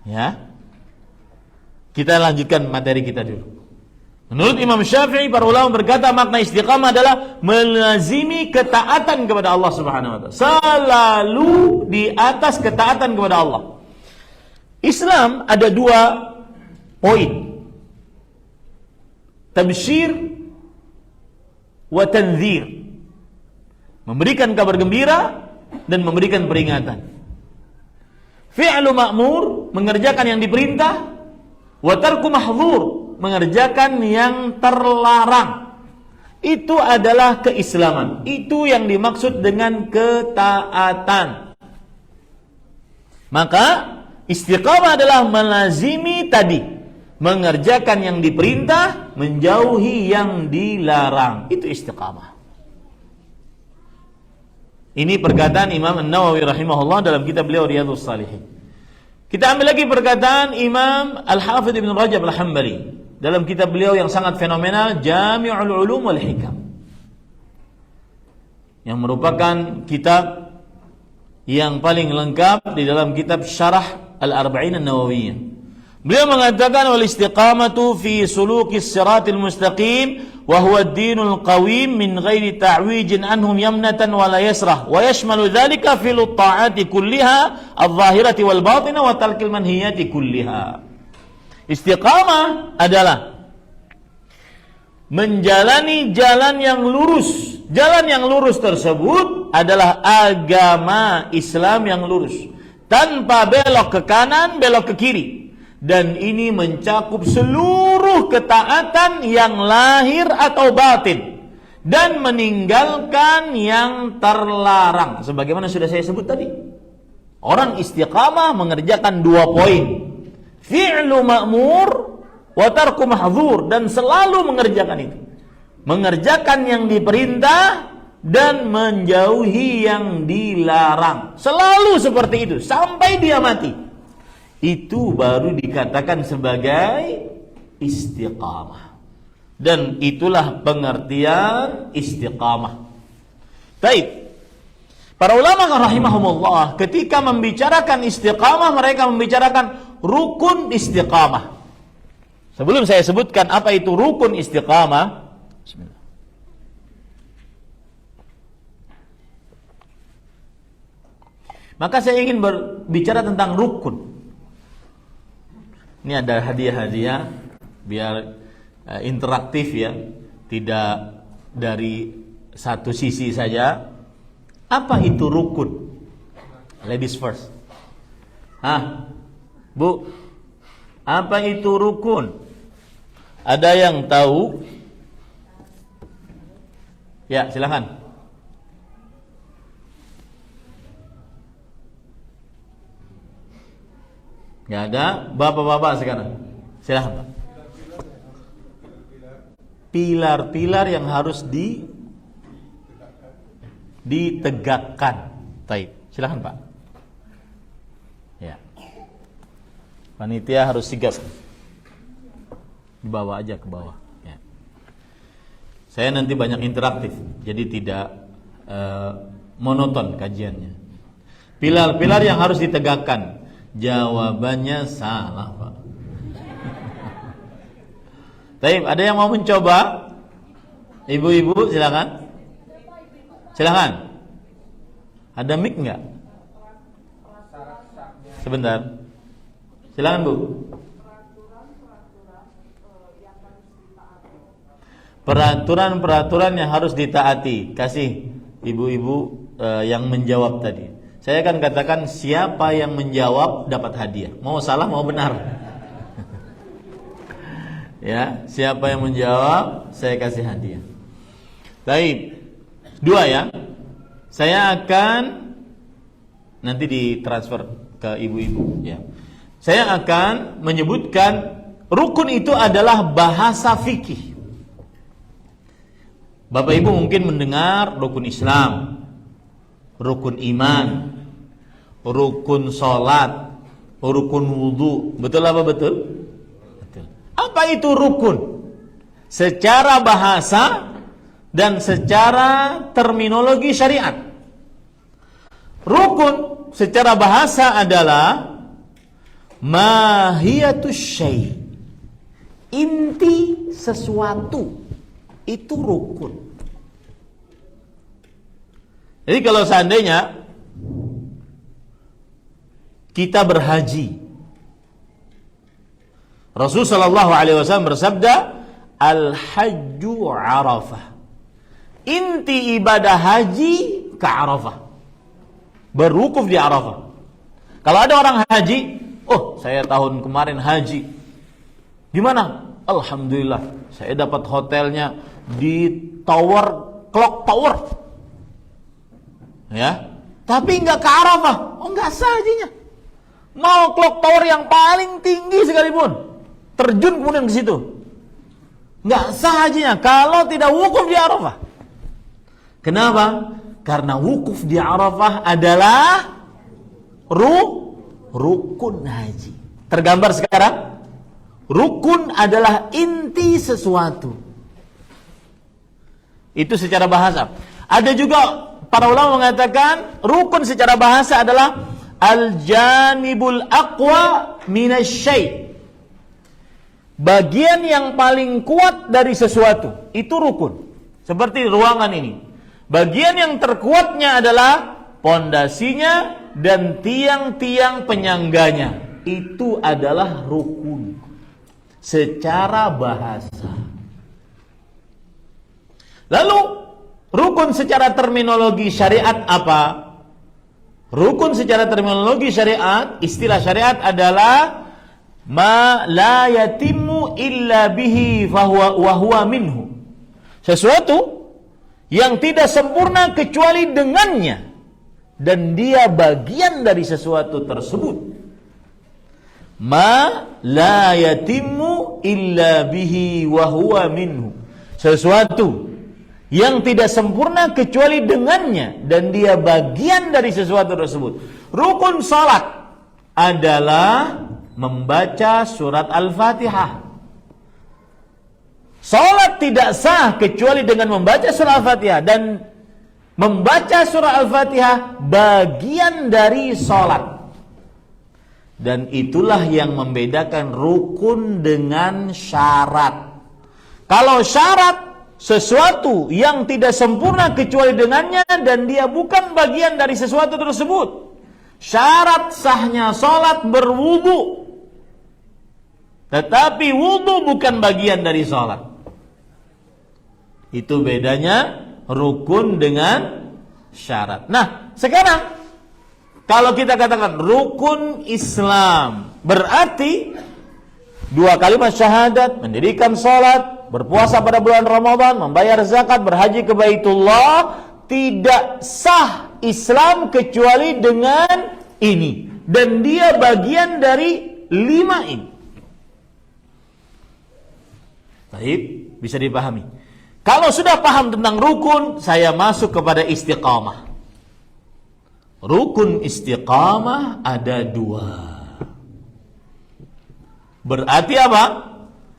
Speaker 1: Ya. Kita lanjutkan materi kita dulu. Menurut Imam Syafi'i, para ulama berkata makna istiqamah adalah melazimi ketaatan kepada Allah Subhanahu wa taala. Selalu di atas ketaatan kepada Allah. Islam ada 2 poin. Tabsyir wa tanzir. Memberikan kabar gembira dan memberikan peringatan. Fi'lu ma'mur, mengerjakan yang diperintah, wa tarku mahdzur, mengerjakan yang terlarang. Itu adalah keislaman. Itu yang dimaksud dengan ketaatan. Maka istiqamah adalah melazimi tadi, mengerjakan yang diperintah, menjauhi yang dilarang. Itu istiqamah. Ini perkataan Imam An-Nawawi rahimahullah dalam kitab beliau Riyadhus Shalihin. Kita ambil lagi perkataan Imam Al-Hafidh Ibn Rajab Al-Hambali dalam kitab beliau yang sangat fenomenal, Jami'ul Ulum wal Hikam, yang merupakan kitab yang paling lengkap di dalam kitab Syarah Al-Arba'in An-Nawawiyah. Beliau mengatakan wal istiqamatu fi suluki siratil mustaqim wa huwa ad-dinul qawim min ghairi ta'wijin anhum yamnatan wa la yasrah wa yashmalu dhalika fil ta'ati kulliha adh-dhahirati wal batinah wa tarkil manhiyati kulliha. Istiqamah adalah menjalani jalan yang lurus. Jalan yang lurus tersebut adalah agama Islam yang lurus, tanpa belok ke kanan, belok ke kiri. Dan ini mencakup seluruh ketaatan yang lahir atau batin, dan meninggalkan yang terlarang. Sebagaimana sudah saya sebut tadi, orang istiqamah mengerjakan 2 poin. Fi'lu ma'mur wa tarku mahdzur, dan selalu mengerjakan itu. Mengerjakan yang diperintah dan menjauhi yang dilarang. Selalu seperti itu sampai dia mati. Itu baru dikatakan sebagai istiqamah. Dan itulah pengertian istiqamah. Baik. Para ulama rahimahumullah ketika membicarakan istiqamah, mereka membicarakan rukun istiqamah. Sebelum saya sebutkan apa itu rukun istiqamah, bismillah. Maka saya ingin berbicara tentang rukun. Ini ada hadiah-hadiah biar interaktif ya, tidak dari satu sisi saja. Apa itu rukun? Ladies first. Bu, apa itu rukun? Ada yang tahu? Ya, silakan. Nggak ada? Bapak-bapak sekarang, silakan Pak. Pilar-pilar yang harus ditegakkan. Baik, silakan Pak. Ya. Panitia harus sigap. Dibawa aja ke bawah. Ya. Saya nanti banyak interaktif, jadi tidak monoton kajiannya. Pilar-pilar yang harus ditegakkan. Jawabannya salah, Pak. Baik, ada yang mau mencoba? Ibu-ibu silakan. Silakan. Ada mic enggak? Sebentar. Silakan, Bu. Peraturan-peraturan yang harus ditaati. Kasih ibu-ibu yang menjawab tadi. Saya akan katakan siapa yang menjawab dapat hadiah. Mau salah mau benar. Ya, siapa yang menjawab saya kasih hadiah. Baik. 2 ya. Saya akan Nanti ditransfer ke ibu-ibu ya. Saya akan menyebutkan rukun itu adalah bahasa fikih. Bapak Ibu mungkin mendengar rukun Islam, rukun iman, rukun salat, rukun wudu. Betul apa betul? Betul. Apa itu rukun? Secara bahasa dan secara terminologi syariat. Rukun secara bahasa adalah mahiyatus syai', inti sesuatu, itu rukun. Jadi kalau seandainya kita berhaji, Rasul sallallahu alaihi wasallam bersabda, al-hajju Arafah. Inti ibadah haji ke Arafah. Berwukuf di Arafah. Kalau ada orang haji, oh saya tahun kemarin haji. Di mana? Alhamdulillah, saya dapat hotelnya di Clock Tower. Ya, tapi nggak ke Arafah. Oh, nggak sah hajinya. Mau Clock Tower yang paling tinggi sekalipun, terjun kemudian ke situ, nggak sah hajinya kalau tidak wukuf di Arafah. Kenapa? Karena wukuf di Arafah adalah rukun haji. Tergambar sekarang? Rukun adalah inti sesuatu. Itu secara bahasa. Ada juga para ulama mengatakan rukun secara bahasa adalah al-janibul aqwa minasyai'. Bagian yang paling kuat dari sesuatu, itu rukun. Seperti ruangan ini. Bagian yang terkuatnya adalah pondasinya dan tiang-tiang penyangganya. Itu adalah rukun secara bahasa. Lalu rukun secara terminologi syariat apa? Rukun secara terminologi syariat, istilah syariat adalah ma la yatimmu illa bihi wa huwa minhu. Sesuatu yang tidak sempurna kecuali dengannya dan dia bagian dari sesuatu tersebut. Ma la yatimmu illa bihi wa huwa minhu. Sesuatu yang tidak sempurna kecuali dengannya dan dia bagian dari sesuatu tersebut. Rukun salat adalah membaca surat Al-Fatihah. Salat tidak sah kecuali dengan membaca surah Al-Fatihah, dan membaca surah Al-Fatihah bagian dari salat. Dan itulah yang membedakan rukun dengan syarat. Kalau syarat sesuatu yang tidak sempurna kecuali dengannya dan dia bukan bagian dari sesuatu tersebut. Syarat sahnya salat berwudu, tetapi wudu bukan bagian dari salat. Itu bedanya rukun dengan syarat. Nah, sekarang kalau kita katakan rukun Islam, berarti 2 kalimat syahadat, mendirikan salat, berpuasa pada bulan Ramadan, membayar zakat, berhaji ke Baitullah. Tidak sah Islam kecuali dengan ini, dan dia bagian dari 5 ini. Baik, bisa dipahami. Kalau sudah paham tentang rukun, saya masuk kepada istiqamah. Rukun istiqamah ada 2. Berarti apa?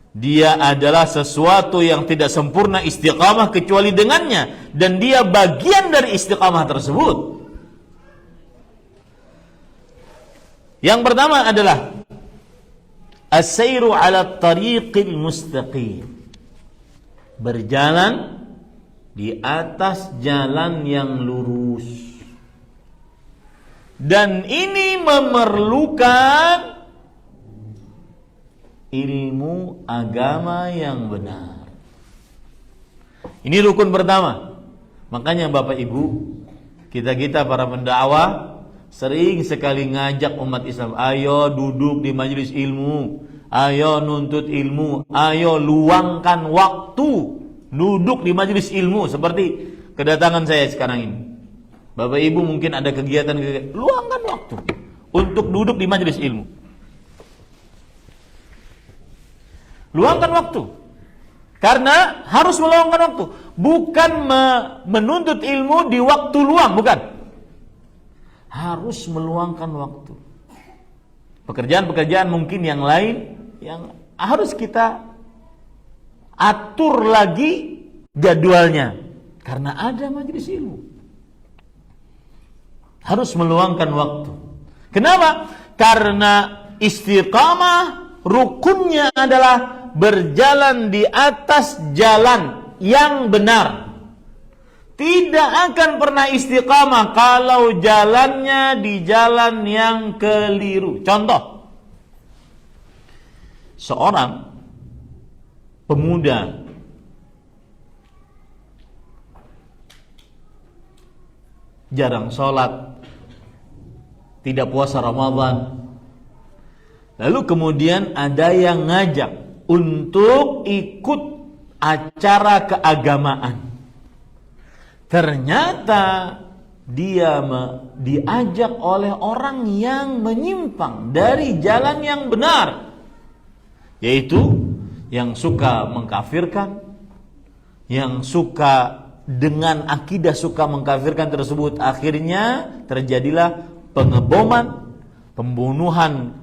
Speaker 1: Dia adalah sesuatu yang tidak sempurna istiqamah kecuali dengannya, dan dia bagian dari istiqamah tersebut. Yang pertama adalah as-sairu 'ala tariqil mustaqim. Berjalan di atas jalan yang lurus. Dan ini memerlukan ilmu agama yang benar. Ini rukun pertama. Makanya Bapak Ibu, kita para pendakwah sering sekali ngajak umat Islam, ayo duduk di majelis ilmu, ayo nuntut ilmu, ayo luangkan waktu duduk di majelis ilmu, seperti kedatangan saya sekarang ini. Bapak Ibu mungkin ada kegiatan, luangkan waktu untuk duduk di majelis ilmu. Luangkan waktu. Karena harus meluangkan waktu. Bukan menuntut ilmu di waktu luang, bukan. Harus meluangkan waktu. Pekerjaan-pekerjaan mungkin yang lain yang harus kita atur lagi jadwalnya. Karena ada majelis ilmu. Harus meluangkan waktu. Kenapa? Karena istiqamah rukunnya adalah berjalan di atas jalan yang benar. Tidak akan pernah istiqamah kalau jalannya di jalan yang keliru. Contoh, seorang pemuda jarang sholat, tidak puasa Ramadan. Lalu kemudian ada yang ngajak untuk ikut acara keagamaan. Ternyata dia diajak oleh orang yang menyimpang dari jalan yang benar, yaitu yang suka mengkafirkan, yang suka dengan akidah suka mengkafirkan tersebut. Akhirnya terjadilah pengeboman, pembunuhan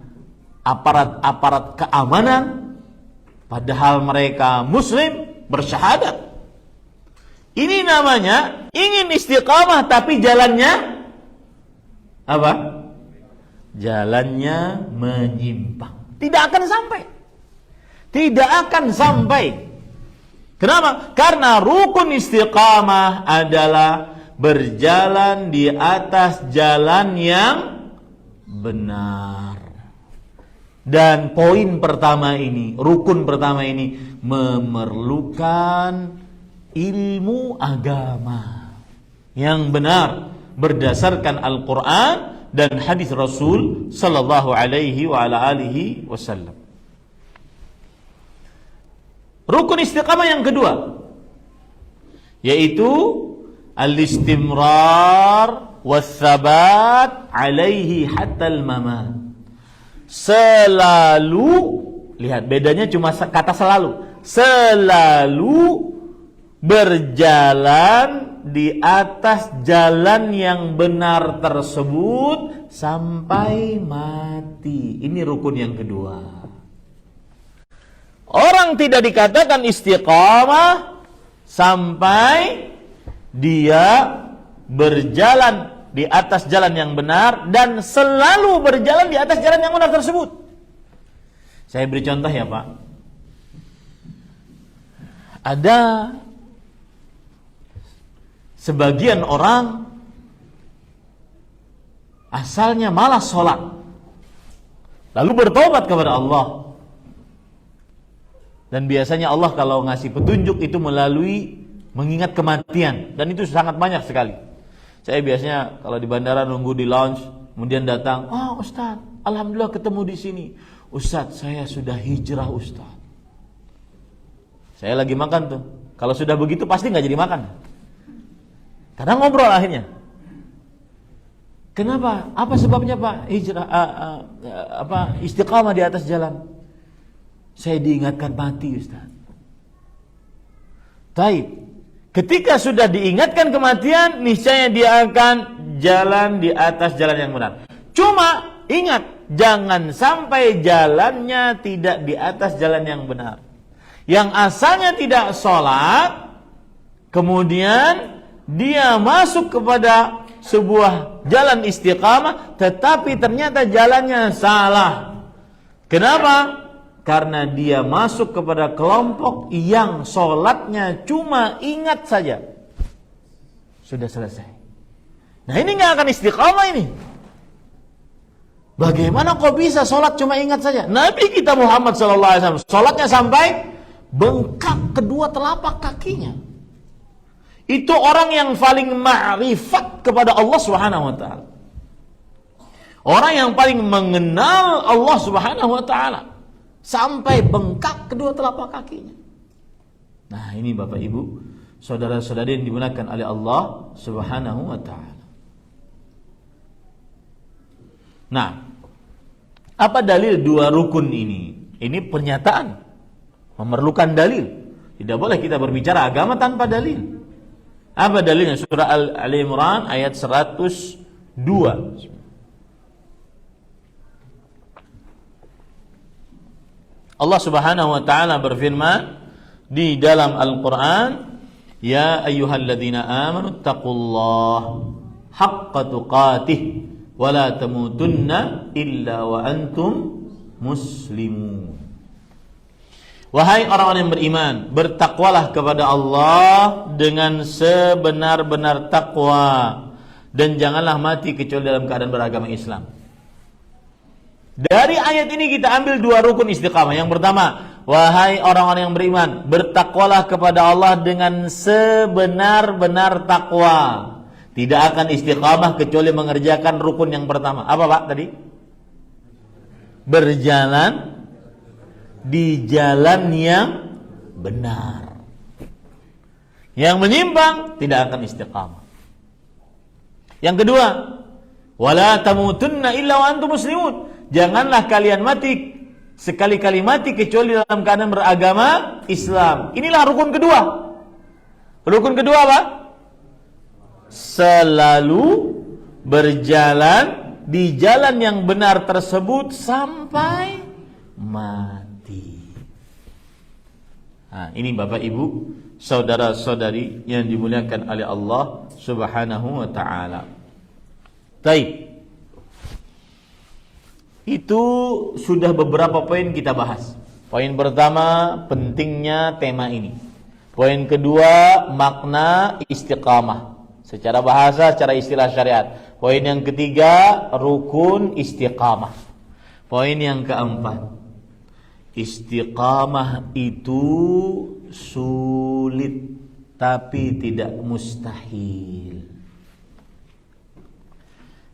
Speaker 1: aparat keamanan, padahal mereka muslim bersyahadat. Ini namanya ingin istiqamah tapi jalannya apa? Jalannya menyimpang. Tidak akan sampai. Tidak akan sampai. Kenapa? Karena rukun istiqamah adalah berjalan di atas jalan yang benar. Dan poin pertama ini, rukun pertama ini memerlukan ilmu agama yang benar berdasarkan Al-Quran dan hadis Rasul sallallahu alaihi wa ala alihi wasallam. Rukun istiqamah yang kedua yaitu al-istimrar was-sabat alaihi hatta al-mamat. Selalu, lihat bedanya cuma kata selalu berjalan di atas jalan yang benar tersebut sampai mati. Ini rukun yang kedua. Orang tidak dikatakan istiqamah sampai dia berjalan di atas jalan yang benar dan selalu berjalan di atas jalan yang benar tersebut. Saya beri contoh ya Pak. Ada sebagian orang asalnya malas sholat, lalu bertobat kepada Allah. Dan biasanya Allah kalau ngasih petunjuk itu melalui mengingat kematian, dan itu sangat banyak sekali. Saya biasanya kalau di bandara nunggu di lounge, kemudian datang, "Oh Ustaz, alhamdulillah ketemu di sini. Ustaz, saya sudah hijrah Ustaz." Saya lagi makan tuh. Kalau sudah begitu pasti nggak jadi makan. Karena ngobrol akhirnya. Kenapa? Apa sebabnya Pak? Hijrah, istiqamah di atas jalan. Saya diingatkan mati Ustaz. Taib. Ketika sudah diingatkan kematian, niscaya dia akan jalan di atas jalan yang benar. Cuma ingat, jangan sampai jalannya tidak di atas jalan yang benar. Yang asalnya tidak sholat, kemudian dia masuk kepada sebuah jalan istiqamah, tetapi ternyata jalannya salah. Kenapa? Karena dia masuk kepada kelompok yang sholatnya cuma ingat saja. Sudah selesai. Nah ini gak akan istiqamah ini. Bagaimana kok bisa sholat cuma ingat saja? Nabi kita Muhammad SAW sholatnya sampai bengkak kedua telapak kakinya. Itu orang yang paling ma'rifat kepada Allah Subhanahu wa ta'ala. Orang yang paling mengenal Allah Subhanahu wa ta'ala. Sampai bengkak kedua telapak kakinya. Nah ini Bapak Ibu, saudara-saudari yang dimuliakan oleh Allah Subhanahu wa ta'ala. Nah, apa dalil dua rukun ini? Ini pernyataan, memerlukan dalil. Tidak boleh kita berbicara agama tanpa dalil. Apa dalilnya? Surah Al-Imran ayat 102. Allah Subhanahu wa taala berfirman di dalam Al-Qur'an, "Ya ayyuhalladzina amanu taqullaha haqqa tuqatih wa la tamutunna illa wa antum muslimun." Wahai orang-orang yang beriman, bertakwalah kepada Allah dengan sebenar-benar takwa dan janganlah mati kecuali dalam keadaan beragama Islam. Dari ayat ini kita ambil dua rukun istiqamah. Yang pertama, wahai orang-orang yang beriman, bertakwalah kepada Allah dengan sebenar-benar takwa. Tidak akan istiqamah kecuali mengerjakan rukun yang pertama. Apa Pak tadi? Berjalan di jalan yang benar. Yang menyimpang tidak akan istiqamah. Yang kedua, wala tamutunna illa wa antum muslimun. Janganlah kalian mati sekali-kali mati kecuali dalam keadaan beragama Islam. Inilah rukun kedua. Rukun kedua apa? Selalu berjalan di jalan yang benar tersebut sampai mati. Nah, ini Bapak Ibu, saudara-saudari yang dimuliakan oleh Allah Subhanahu wa taala. Baik. Itu sudah beberapa poin kita bahas. Poin pertama, pentingnya tema ini. Poin kedua, makna istiqamah secara bahasa, secara istilah syariat. Poin yang ketiga, rukun istiqamah. Poin yang keempat, istiqamah itu sulit tapi tidak mustahil.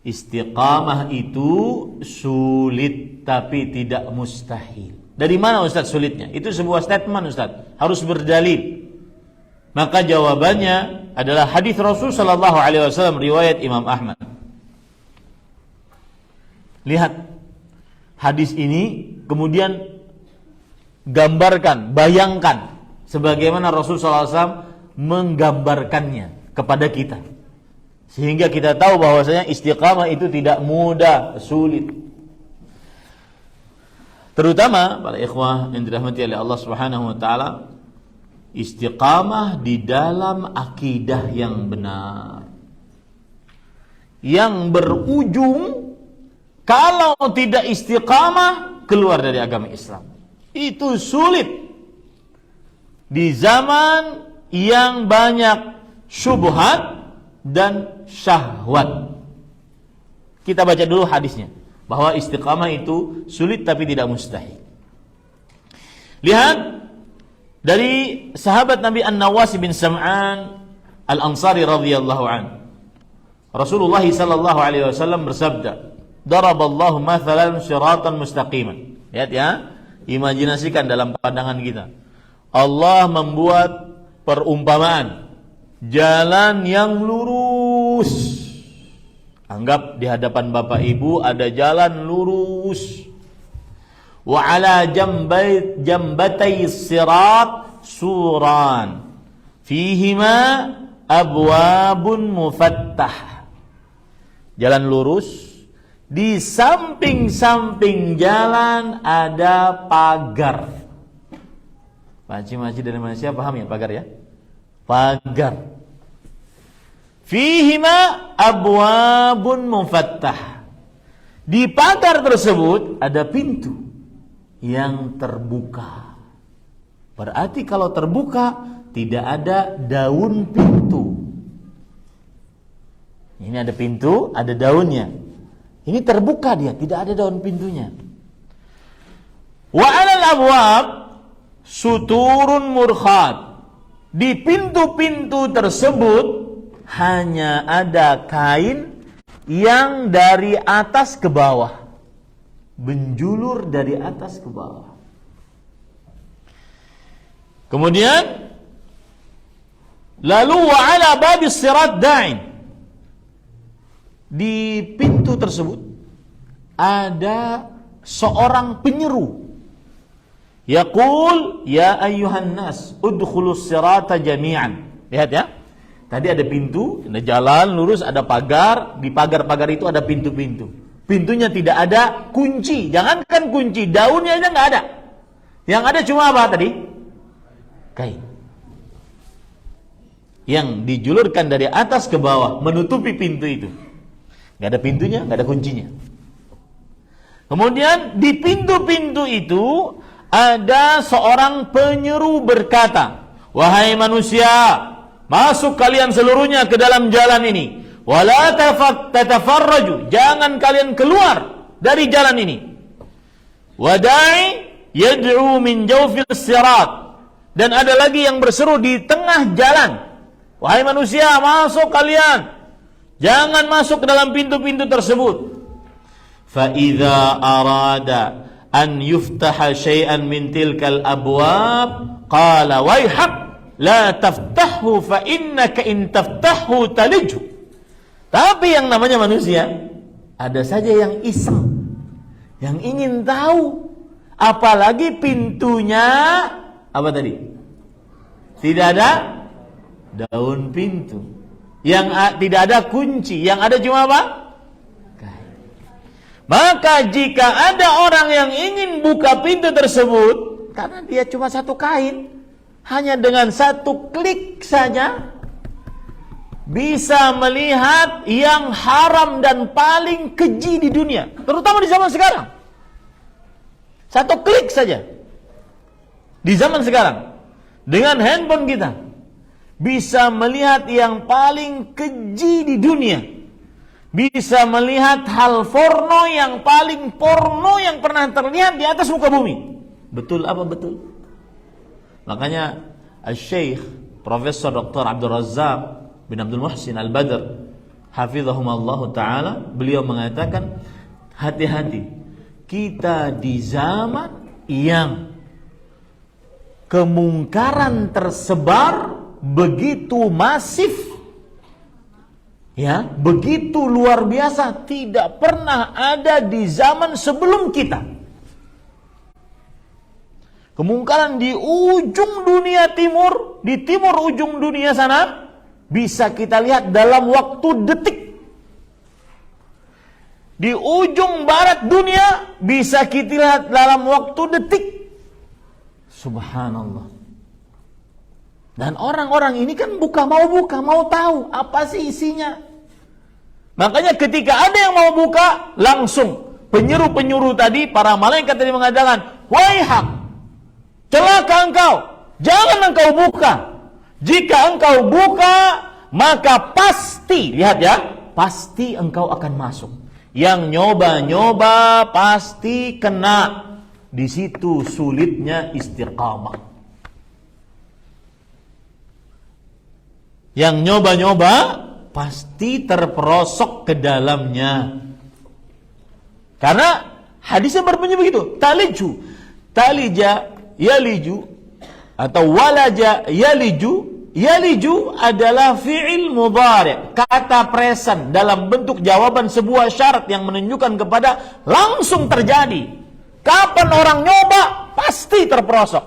Speaker 1: Istiqamah itu sulit tapi tidak mustahil. Dari mana Ustaz sulitnya? Itu sebuah statement Ustaz, harus berdalil. Maka jawabannya adalah hadis Rasul sallallahu alaihi wasallam riwayat Imam Ahmad. Lihat hadis ini, kemudian gambarkan, bayangkan sebagaimana Rasul sallallahu alaihi wasallam menggambarkannya kepada kita. Sehingga kita tahu bahwasanya istiqamah itu tidak mudah, sulit. Terutama para ikhwah yang dirahmati oleh Allah Subhanahu wa taala, istiqamah di dalam akidah yang benar. Yang berujung kalau tidak istiqamah keluar dari agama Islam. Itu sulit. Di zaman yang banyak syubhat dan syahwat. Kita baca dulu hadisnya, bahwa istiqamah itu sulit tapi tidak mustahil. Lihat dari sahabat Nabi An-Nawas bin Sam'an Al-Ansari radhiyallahu an. Rasulullah sallallahu alaihi wasallam bersabda, "Daraballahu mathalan siratan mustaqiman." Lihat ya, imajinasikan dalam pandangan kita. Allah membuat perumpamaan jalan yang lurus. Anggap di hadapan Bapak Ibu ada jalan lurus. Wa ala jambatay sirat suran fihima abwabun mufattah. Jalan lurus, di samping-samping jalan ada pagar. Pakcik-pakcik dari Malaysia paham ya pagar ya? Pagar. Fihima abwabun mufattah. Di pagar tersebut ada pintu yang terbuka. Berarti kalau terbuka tidak ada daun pintu. Ini ada pintu, ada daunnya. Ini terbuka dia, tidak ada daun pintunya. Wa 'alal abwab suturun murkhat. Di pintu-pintu tersebut hanya ada kain yang dari atas ke bawah, menjulur dari atas ke bawah. Kemudian lalu wa 'ala babis sirat da'in. Di pintu tersebut ada seorang penyeru. Yaqul ya ayyuhan nas udkhulus sirata jami'an. Lihat ya. Tadi ada pintu, ada jalan lurus, ada pagar, di pagar-pagar itu ada pintu-pintu. Pintunya tidak ada kunci, jangankan kunci, daunnya aja nggak ada. Yang ada cuma apa tadi? Kain. Yang dijulurkan dari atas ke bawah, menutupi pintu itu. Nggak ada pintunya, nggak ada kuncinya. Kemudian di pintu-pintu itu ada seorang penyeru berkata, wahai manusia, masuk kalian seluruhnya ke dalam jalan ini. Wala tatafarraju, jangan kalian keluar dari jalan ini. Wadai yad'u min jawfil sirat, dan ada lagi yang berseru di tengah jalan. Wahai manusia, masuk kalian, jangan masuk ke dalam pintu-pintu tersebut. Fa idza arada an yuftaha syai'an min tilkal abwab qala waihak la taftahu fa innaka in taftahu talijhu. Tapi yang namanya manusia, ada saja yang iseng, yang ingin tahu, apalagi pintunya apa tadi? Tidak ada daun pintu, yang tidak ada kunci, yang ada cuma apa? Kain. Maka jika ada orang yang ingin buka pintu tersebut, karena dia cuma satu kain, hanya dengan satu klik saja bisa melihat yang haram dan paling keji di dunia, terutama di zaman sekarang. Satu klik saja di zaman sekarang, dengan handphone kita bisa melihat yang paling keji di dunia, bisa melihat hal porno yang paling porno yang pernah terlihat di atas muka bumi. Betul apa betul? Makanya Al-Syekh Profesor Dr. Abdul Razzaq bin Abdul Muhsin Al-Badr hafizahumullah ta'ala, beliau mengatakan, hati-hati, kita di zaman yang kemungkaran tersebar begitu masif, ya, begitu luar biasa, tidak pernah ada di zaman sebelum kita. Kemungkaran di ujung dunia timur, di timur ujung dunia sana, bisa kita lihat dalam waktu detik. Di ujung barat dunia bisa kita lihat dalam waktu detik. Subhanallah. Dan orang-orang ini kan mau tahu apa sih isinya. Makanya ketika ada yang mau buka, langsung penyeru-penyeru tadi, para malaikat tadi mengatakan, waihak, celaka engkau, jangan engkau buka. Jika engkau buka, maka pasti, lihat ya, pasti engkau akan masuk. Yang nyoba-nyoba pasti kena. Di situ sulitnya istiqamah. Yang nyoba-nyoba pasti terperosok ke dalamnya. Karena hadisnya berbunyi begitu, taliju, talija yaliju, atau walaja yaliju. Yaliju adalah fi'il mudhari', kata present dalam bentuk jawaban sebuah syarat yang menunjukkan kepada langsung terjadi. Kapan orang nyoba pasti terperosok,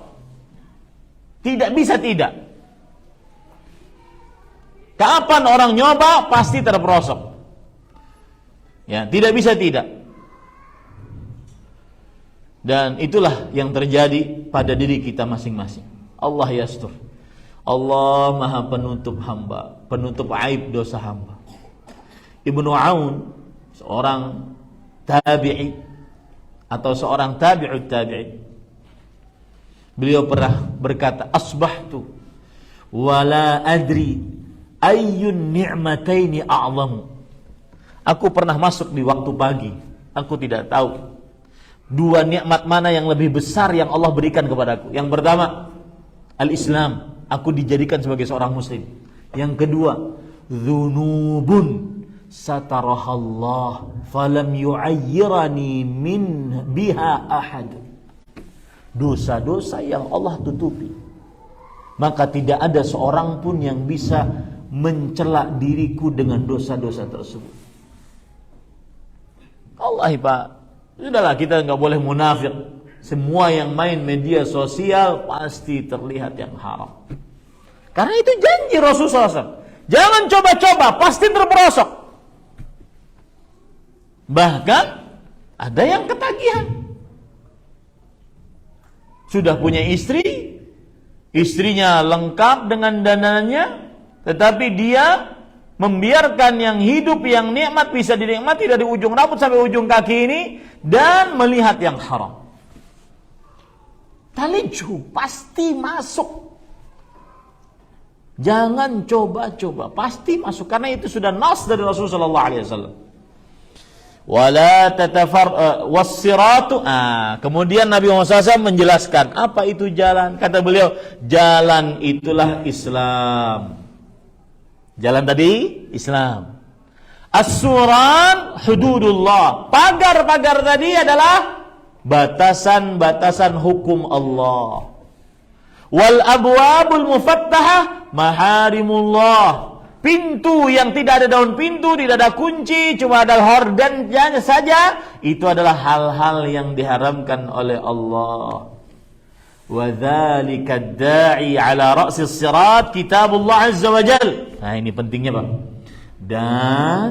Speaker 1: tidak bisa tidak. Kapan orang nyoba pasti terperosok, ya, tidak bisa tidak. Dan itulah yang terjadi pada diri kita masing-masing. Allah yastur. Allah maha penutup hamba, penutup aib dosa hamba. Ibnu Aun, seorang tabi'i atau seorang tabi'ut tabi'i, beliau pernah berkata, asbahtu wala adri ayyun ni'mataini a'zamu. Aku pernah masuk di waktu pagi, aku tidak tahu dua nikmat mana yang lebih besar yang Allah berikan kepadaku. Yang pertama, al-Islam, aku dijadikan sebagai seorang muslim. Yang kedua, dzunubun satarahallah falam yu'ayyirani min biha ahad. Dosa-dosa yang Allah tutupi, maka tidak ada seorang pun yang bisa mencela diriku dengan dosa-dosa tersebut. Allah Pak, sudahlah kita nggak boleh munafik. Semua yang main media sosial pasti terlihat yang haram. Karena itu janji Rasulullah SAW. Jangan coba-coba, pasti terperosok. Bahkan ada yang ketagihan. Sudah punya istri, istrinya lengkap dengan dananya, tetapi dia membiarkan yang hidup, yang nikmat bisa dinikmati dari ujung rambut sampai ujung kaki ini, dan melihat yang haram. Taliju pasti masuk. Jangan coba-coba, pasti masuk, karena itu sudah nas dari Rasulullah SAW. Wala wassiratu. Kemudian Nabi Muhammad SAW menjelaskan apa itu jalan. Kata beliau, jalan itulah Islam. Jalan tadi Islam. As-suran hududullah. Pagar-pagar tadi adalah batasan-batasan hukum Allah. Wal abwabul mufattahah maharimullah. Pintu yang tidak ada daun pintu, tidak ada kunci, cuma ada hordennya saja, itu adalah hal-hal yang diharamkan oleh Allah. Wa dzalika ad-da'i 'ala ra'sis sirat kitabullah azza wa jalla. Nah, ini pentingnya, Pak. Dan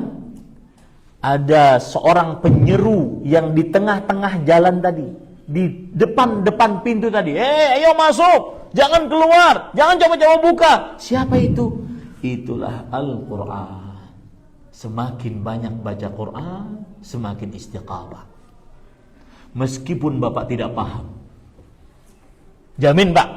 Speaker 1: ada seorang penyeru yang di tengah-tengah jalan tadi, di depan pintu tadi. Ayo masuk, jangan keluar, jangan coba-coba buka. Siapa itu? Itulah Al-Quran. Semakin banyak baca Quran, semakin istiqamah. Meskipun Bapak tidak paham. Jamin, Pak.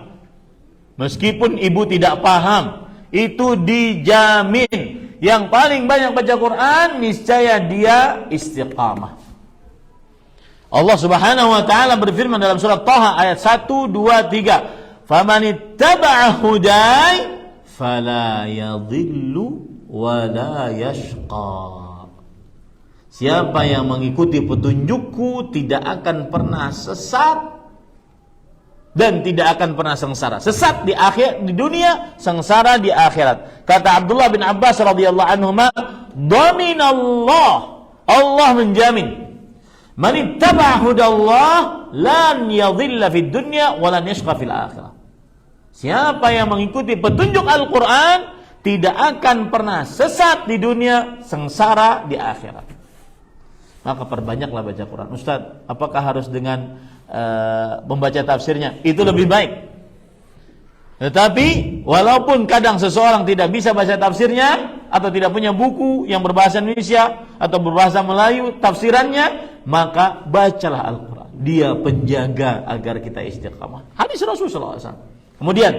Speaker 1: Meskipun Ibu tidak paham, itu dijamin. Yang paling banyak baca Quran, niscaya dia istiqamah. Allah Subhanahu wa taala berfirman dalam surat Thaha ayat 1, 2, 3. Famanittaba'a hudai fala yadhillu wa la yashqa. Siapa yang mengikuti petunjukku tidak akan pernah sesat dan tidak akan pernah sengsara. Sesat di dunia, sengsara di akhirat. Kata Abdullah bin Abbas radhiyallahu anhuma, "Dhaminallah." Allah menjamin. Man ittaba'a hudallah lan yadhilla fid dunya wa lan yashqa fil akhirah. Siapa yang mengikuti petunjuk Al-Quran tidak akan pernah sesat di dunia, sengsara di akhirat. Maka perbanyaklah baca Quran. Ustaz, apakah harus dengan membaca tafsirnya? Itu lebih baik. Tetapi walaupun kadang seseorang tidak bisa baca tafsirnya atau tidak punya buku yang berbahasa Indonesia atau berbahasa Melayu tafsirannya, maka bacalah Al-Quran. Dia penjaga agar kita istiqamah. Hadis Rasulullah SAW. Kemudian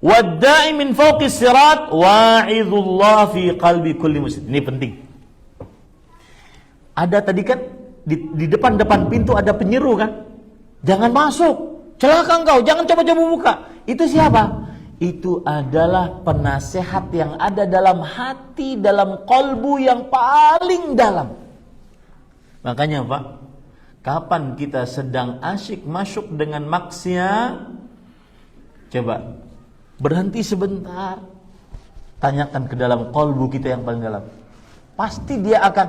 Speaker 1: wadda'i min fawqis sirat wa'idullah fi qalbi kulli muslim. Ini penting. Ada tadi kan di depan pintu ada penyeru kan? Jangan masuk, celaka engkau, jangan coba-coba buka. Itu siapa? Itu adalah penasehat yang ada dalam hati, dalam qalbu yang paling dalam. Makanya, Pak, kapan kita sedang asyik masuk dengan maksiat, coba berhenti sebentar, tanyakan ke dalam qalbu kita yang paling dalam. Pasti dia akan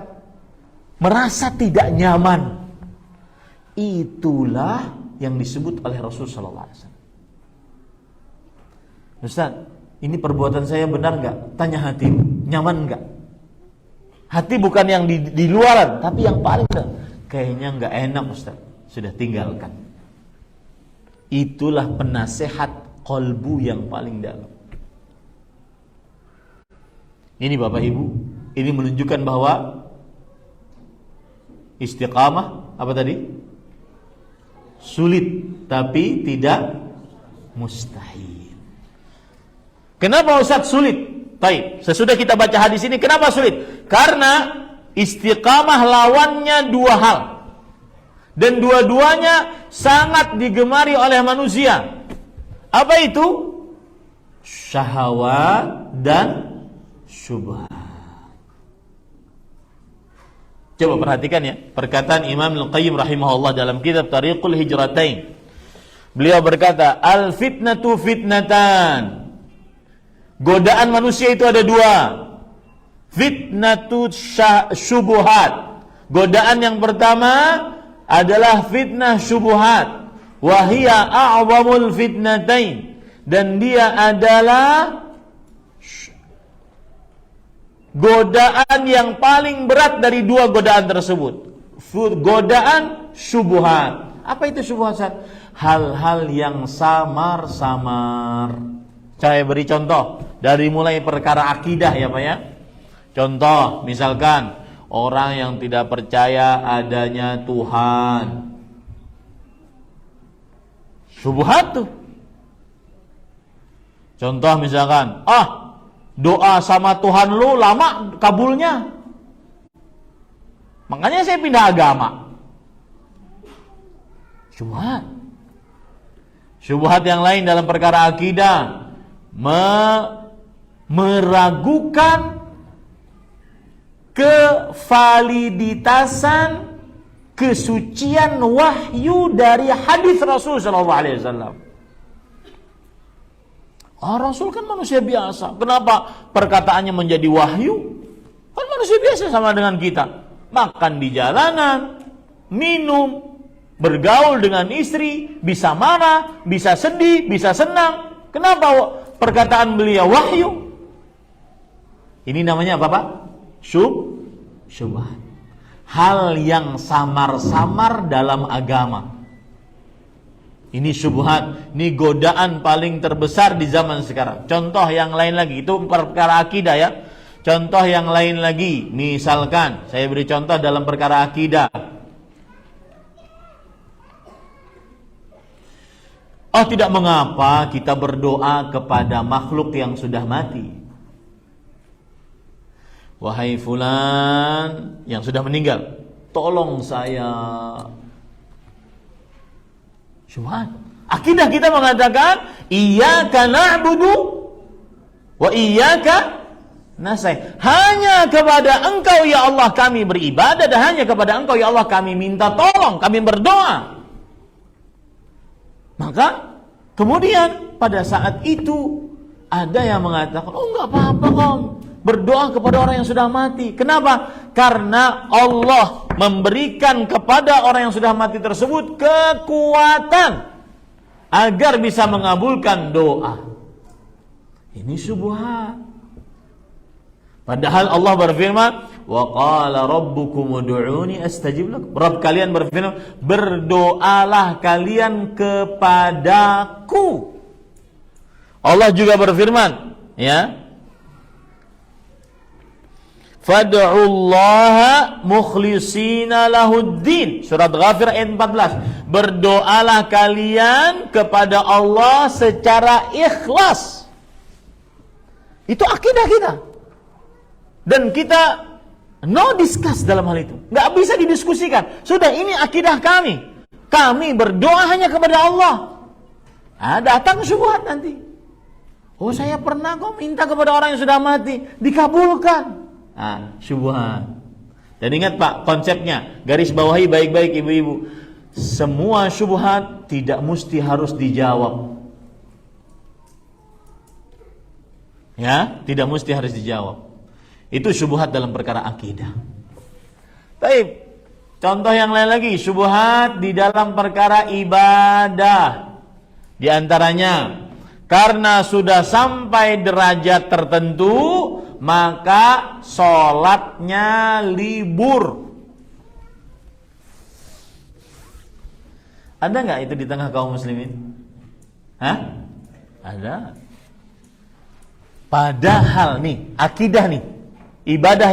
Speaker 1: merasa tidak nyaman. Itulah yang disebut oleh Rasulullah SAW. Ustaz, ini perbuatan saya benar gak? Tanya hati, nyaman gak? Hati bukan yang di luaran, tapi yang paling dalam. Kayaknya gak enak, Ustaz. Sudah tinggalkan. Itulah penasehat qalbu yang paling dalam. Ini Bapak Ibu, ini menunjukkan bahwa istiqamah apa tadi? Sulit tapi tidak mustahil. Kenapa Ustaz sulit? Baik, sesudah kita baca hadis ini, kenapa sulit? Karena istiqamah lawannya dua hal. Dan dua-duanya sangat digemari oleh manusia. Apa itu? Syahwat dan syubhat. Coba perhatikan ya, perkataan Imam Al-Qayyim rahimahullah dalam kitab Tariqul Hijratain. Beliau berkata, al-fitnatu fitnatan. Godaan manusia itu ada dua. Fitnatu syubuhat. Godaan yang pertama adalah fitnah syubuhat. Wahia a'zamul fitnatain. Dan dia adalah godaan yang paling berat dari dua godaan tersebut. Godaan syubhat. Apa itu syubhat? Hal-hal yang samar-samar. Saya beri contoh dari mulai perkara akidah ya Pak ya. Contoh misalkan orang yang tidak percaya adanya Tuhan. Syubhat tuh. Contoh misalkan, doa sama Tuhan lu lama kabulnya. Makanya saya pindah agama. Syubhat. Syubhat yang lain dalam perkara akidah, meragukan kevaliditasan kesucian wahyu dari hadis Rasul sallallahu alaihi wasallam. Rasul kan manusia biasa. Kenapa perkataannya menjadi wahyu? Kan manusia biasa sama dengan kita. Makan di jalanan, minum, bergaul dengan istri, bisa marah, bisa sedih, bisa senang. Kenapa perkataan beliau wahyu? Ini namanya apa Pak? Syubhat. Hal yang samar-samar dalam agama. Ini syubhat, ini godaan paling terbesar di zaman sekarang. Contoh yang lain lagi, itu perkara akidah ya. Contoh yang lain lagi, misalkan saya beri contoh dalam perkara akidah. Tidak mengapa kita berdoa kepada makhluk yang sudah mati. Wahai fulan yang sudah meninggal, tolong saya. Syubhat. Akidah kita mengatakan iyyaka na'budu wa iyyaka nasta'in. Hanya kepada Engkau ya Allah kami beribadah, dan hanya kepada Engkau ya Allah kami minta tolong, kami berdoa. Maka kemudian pada saat itu ada yang mengatakan, enggak apa-apa Om, berdoa kepada orang yang sudah mati. Kenapa? Karena Allah memberikan kepada orang yang sudah mati tersebut kekuatan agar bisa mengabulkan doa. Ini syubhat. Padahal Allah berfirman, wa qala rabbukum ud'uni astajib lakum. Rabb kalian berfirman, berdoalah kalian kepadaku. Allah juga berfirman, ya, fad'ullaha mukhlishina lahuddin. Surat Ghafir ayat 14. Berdoalah kalian kepada Allah secara ikhlas. Itu akidah kita. Dan kita no discuss dalam hal itu. Nggak bisa didiskusikan. Sudah, ini akidah kami. Kami berdoa hanya kepada Allah. Datang syubhat nanti. Saya pernah kok minta kepada orang yang sudah mati, dikabulkan. Syubhat. Dan ingat Pak, konsepnya, garis bawahi baik-baik ibu-ibu. Semua syubhat tidak mesti harus dijawab. Ya, tidak mesti harus dijawab. Itu syubhat dalam perkara akidah. Baik. Contoh yang lain lagi, syubhat di dalam perkara ibadah. Di antaranya, karena sudah sampai derajat tertentu, maka sholatnya libur. Ada nggak itu di tengah kaum muslimin? Ada. Padahal nih, akidah nih, ibadah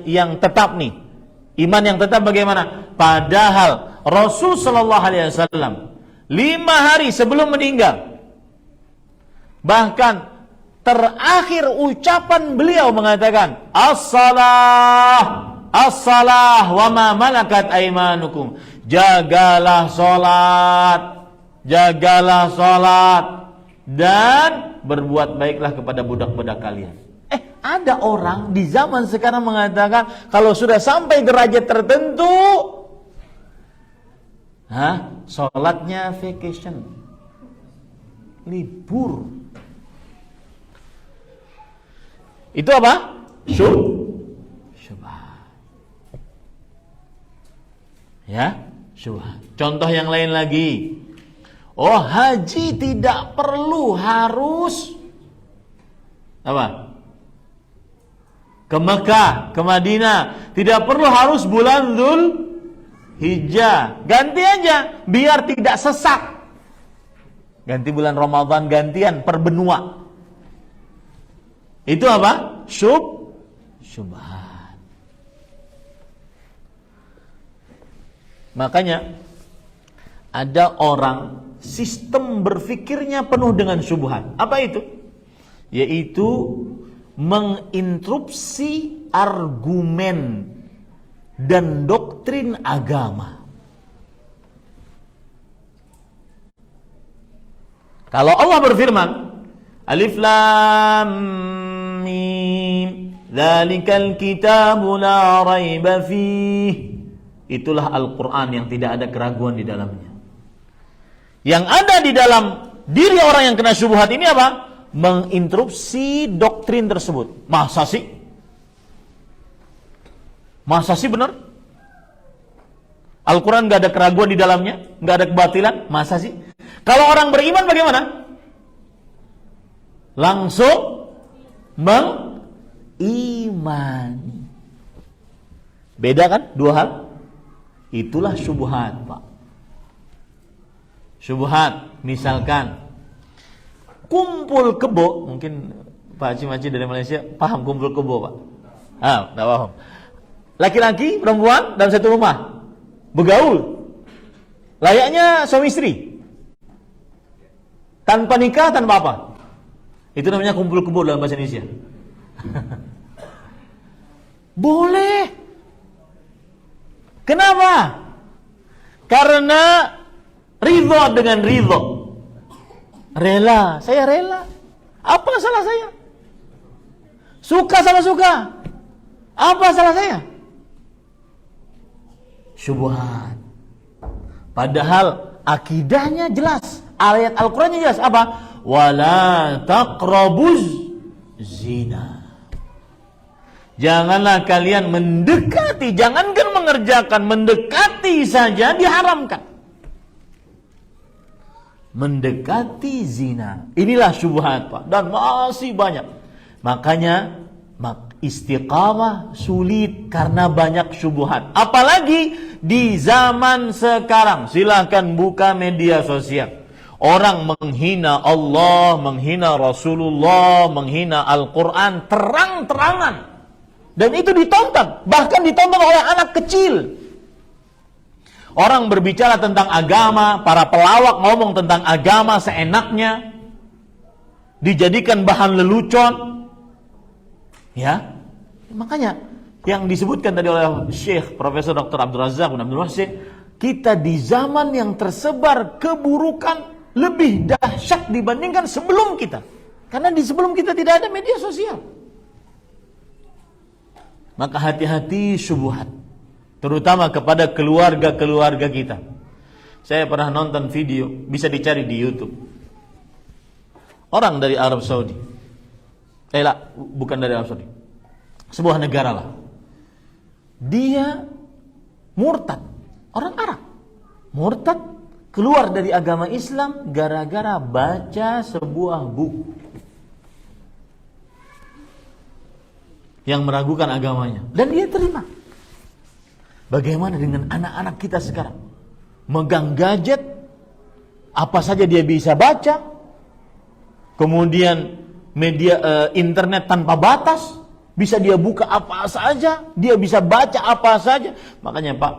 Speaker 1: yang tetap nih, iman yang tetap bagaimana? Padahal Rasul Shallallahu Alaihi Wasallam 5 hari sebelum meninggal, bahkan terakhir ucapan beliau mengatakan as-salah wa ma malakat aimanukum. Jagalah salat dan berbuat baiklah kepada budak-budak kalian. Ada orang di zaman sekarang mengatakan kalau sudah sampai derajat tertentu, salatnya vacation, libur. Itu apa? Syubhat. Ya, syubhat. Contoh yang lain lagi. Oh, haji tidak perlu harus apa? Ke Mekah, ke Madinah. Tidak perlu harus bulan Dzulhijjah. Ganti aja biar tidak sesak. Ganti bulan Ramadan gantian per benua. Itu apa? Syubhat. Makanya ada orang sistem berfikirnya penuh dengan syubhat. Apa itu? Yaitu menginterupsi argumen dan doktrin agama. Kalau Allah berfirman, Alif Lam Mim, dzalikal kitabu la raiba fih. Itulah Al-Quran yang tidak ada keraguan di dalamnya. Yang ada di dalam diri orang yang kena syubhat ini apa? Menginterupsi doktrin tersebut. Masa sih? Masa sih benar? Al-Quran gak ada keraguan di dalamnya? Gak ada kebatilan? Masa sih? Kalau orang beriman bagaimana? Langsung mengimani. Beda kan? Dua hal. Itulah syubhat, Pak. Syubhat, misalkan kumpul kebo, mungkin Pak Haji dari Malaysia paham kumpul kebo, Pak? Tidak paham. Laki-laki, perempuan dalam satu rumah bergaul, layaknya suami istri, tanpa nikah, tanpa apa. Itu namanya kumpul kebo dalam bahasa Indonesia. Boleh. Kenapa? Karena ridho dengan ridho. Rela, saya rela. Apa salah saya? Suka sama suka. Apa salah saya? Syubhat. Padahal akidahnya jelas, ayat Al-Qur'annya jelas apa? Wala taqrabuz zina. Janganlah kalian mendekati, jangankan mengerjakan, mendekati saja diharamkan. Mendekati zina. Inilah syubhat, Pak, dan masih banyak. Makanya istiqamah sulit karena banyak syubhat. Apalagi di zaman sekarang. Silakan buka media sosial. Orang menghina Allah, menghina Rasulullah, menghina Al-Quran terang-terangan. Dan itu ditonton, bahkan ditonton oleh anak kecil. Orang berbicara tentang agama, para pelawak ngomong tentang agama seenaknya, dijadikan bahan lelucon. Ya, makanya yang disebutkan tadi oleh Syekh Profesor Dr. Abdul Razak bin Abdul Wahid, kita di zaman yang tersebar keburukan lebih dahsyat dibandingkan sebelum kita. Karena di sebelum kita tidak ada media sosial. Maka hati-hati syubhat, terutama kepada keluarga-keluarga kita. Saya pernah nonton video, bisa dicari di YouTube. Orang dari Arab Saudi. Bukan dari Arab Saudi. Sebuah negara lah. Dia murtad, orang Arab. Murtad, keluar dari agama Islam gara-gara baca sebuah buku yang meragukan agamanya, dan dia terima. Bagaimana dengan anak-anak kita sekarang? Megang gadget, apa saja dia bisa baca. Kemudian media internet tanpa batas, bisa dia buka apa saja, dia bisa baca apa saja. Makanya Pak,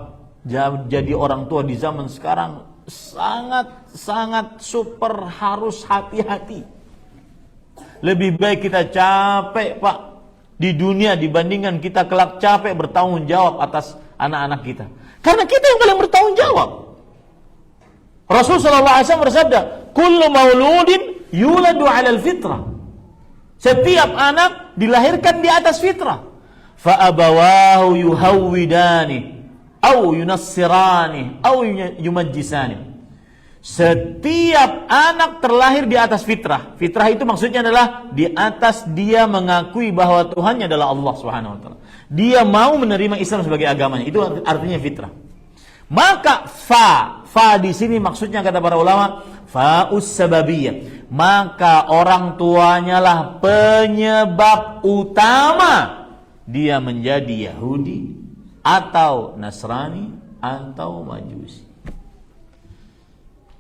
Speaker 1: jadi orang tua di zaman sekarang sangat super harus hati-hati. Lebih baik kita capek, Pak, di dunia dibandingkan kita kelak capek bertanggung jawab atas anak-anak kita. Karena kita yang paling bertanggung jawab. Rasulullah SAW bersabda, "Kullu mauludin yuladu 'alal fitrah." Setiap anak dilahirkan di atas fitrah. Fa abawahu yuhawwidani aw yunassirani aw yumajjisani. Setiap anak terlahir di atas fitrah. Fitrah itu maksudnya adalah di atas dia mengakui bahwa Tuhannya adalah Allah Subhanahu wa taala. Dia mau menerima Islam sebagai agamanya. Itu artinya fitrah. Maka fa di sini maksudnya kata para ulama faus sababiyah. Maka orang tuanya lah penyebab utama dia menjadi Yahudi atau Nasrani atau Majusi.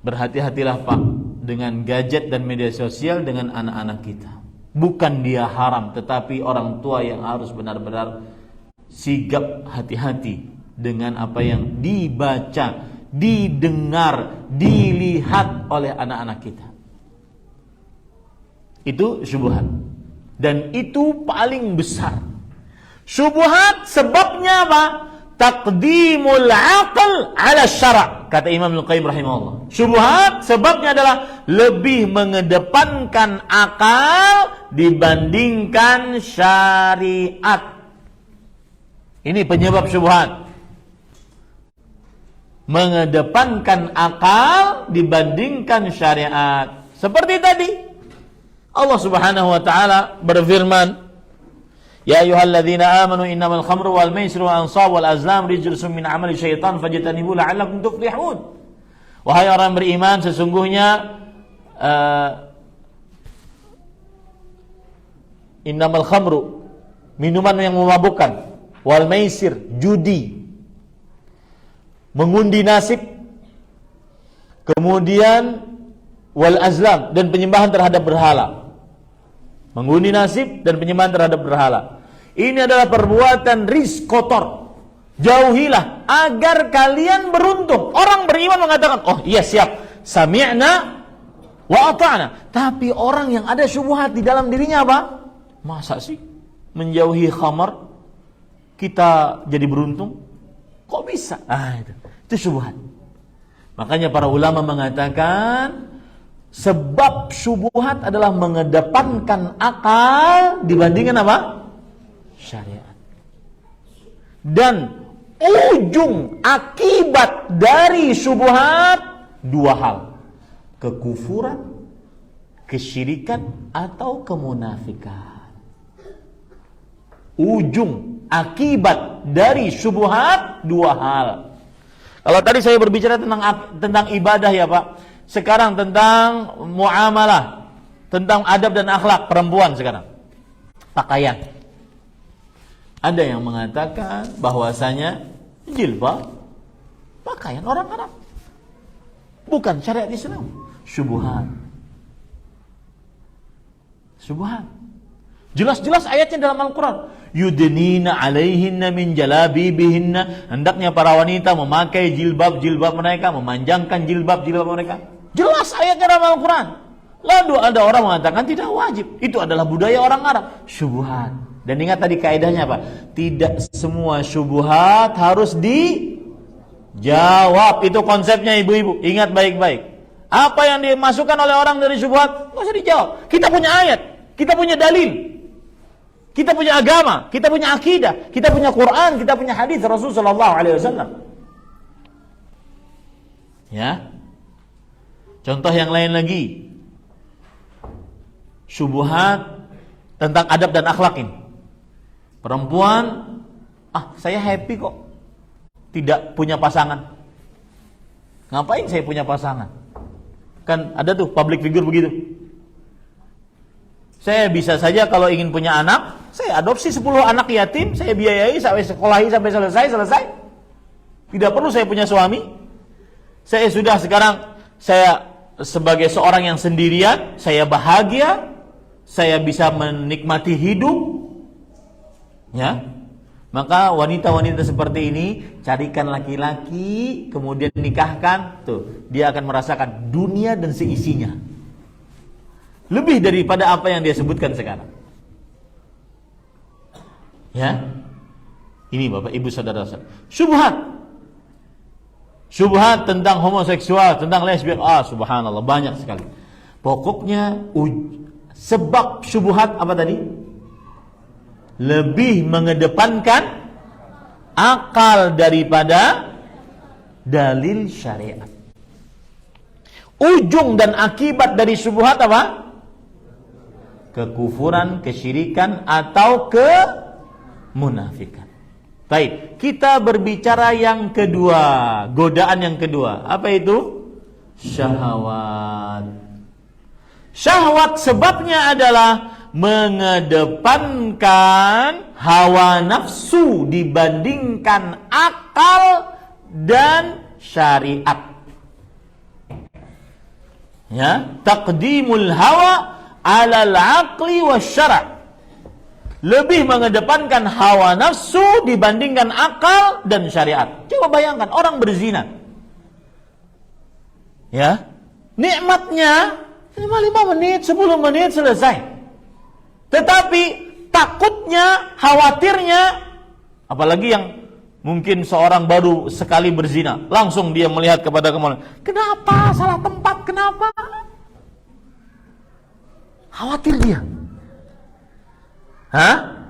Speaker 1: Berhati-hatilah Pak dengan gadget dan media sosial dengan anak-anak kita. Bukan dia haram, tetapi orang tua yang harus benar-benar sigap hati-hati dengan apa yang dibaca, didengar, dilihat oleh anak-anak kita. Itu syubhat. Dan itu paling besar. Syubhat sebabnya apa? Taqdimul aql ala syara', kata Imam Al-Qayyim rahimahullah. Syubhat sebabnya adalah lebih mengedepankan akal dibandingkan syariat. Ini penyebab syubhat. Mengedepankan akal dibandingkan syariat. Seperti tadi Allah Subhanahu wa taala berfirman, Ya ayyuhalladzina amanu innamal khamru wal maisiru wal ansab wal azlam rijsun min amali syaitan fajtanibu la'allakum tuflihun. Wahai orang beriman, sesungguhnya innamal khamru, minuman yang memabukkan, wal maisir, judi, mengundi nasib, kemudian wal azlam, dan penyembahan terhadap berhala. Mengundi nasib dan penyembahan terhadap berhala. Ini adalah perbuatan rijs, kotor. Jauhilah agar kalian beruntung. Orang beriman mengatakan, oh iya siap, sami'na wa ata'na. Tapi orang yang ada syubhat di dalam dirinya apa? Masa sih menjauhi khamar kita jadi beruntung? Kok bisa? Itu syubhat. Makanya para ulama mengatakan sebab syubhat adalah mengedepankan akal dibandingkan apa? Syariat. Dan ujung akibat dari syubhat dua hal. Kekufuran, kesyirikan, atau kemunafikan. Ujung akibat dari syubhat dua hal. Kalau tadi saya berbicara tentang ibadah ya Pak. Sekarang tentang muamalah, tentang adab dan akhlak perempuan sekarang. Pakaian. Ada yang mengatakan bahwasanya jilbab pakaian orang Arab. Bukan syariat Islam. Syubhat. Syubhat. Jelas-jelas ayatnya dalam Al-Quran. Yudnina alaihinna min jalabibihinna. Hendaknya para wanita memakai jilbab-jilbab mereka, memanjangkan jilbab-jilbab mereka. Jelas ayatnya dalam Al-Quran. Lalu ada orang mengatakan tidak wajib. Itu adalah budaya orang Arab. Syubhat. Dan ingat tadi kaidahnya apa? Tidak semua syubhat harus dijawab. Itu konsepnya ibu-ibu. Ingat baik-baik. Apa yang dimasukkan oleh orang dari syubhat, nggak usah dijawab. Kita punya ayat. Kita punya dalil. Kita punya agama. Kita punya akidah. Kita punya Quran. Kita punya hadis Rasulullah SAW. Ya. Contoh yang lain lagi. Syubhat tentang adab dan akhlak ini. Perempuan, saya happy kok tidak punya pasangan. Ngapain saya punya pasangan? Kan ada tuh public figure begitu. Saya bisa saja kalau ingin punya anak, saya adopsi 10 anak yatim, saya biayai sampai sekolahi sampai selesai. Tidak perlu saya punya suami. Saya sudah sekarang, saya sebagai seorang yang sendirian, saya bahagia, saya bisa menikmati hidup. Ya. Maka wanita-wanita seperti ini carikan laki-laki, kemudian nikahkan, tuh, dia akan merasakan dunia dan seisinya. Lebih daripada apa yang dia sebutkan sekarang. Ya. Ini Bapak Ibu saudara-saudara. Syubhat. Syubhat tentang homoseksual, tentang lesbian. Subhanallah, banyak sekali. Pokoknya sebab syubhat apa tadi? Lebih mengedepankan akal daripada dalil syariat. ujung dan akibat dari syubhat apa? Kekufuran, kesyirikan, atau kemunafikan. Baik, kita berbicara yang kedua, godaan yang kedua. Apa itu? Syahwat. Syahwat sebabnya adalah mengedepankan hawa nafsu dibandingkan akal dan syariat. Ya, taqdimul hawa 'alal 'aqli wasyara'. Lebih mengedepankan hawa nafsu dibandingkan akal dan syariat. Coba bayangkan orang berzina. Ya, nikmatnya cuma 5 menit, 10 menit selesai. Tetapi takutnya, khawatirnya, apalagi yang mungkin seorang baru sekali berzina, langsung dia melihat kepada kemaluan. Kenapa? Salah tempat, kenapa? Khawatir dia.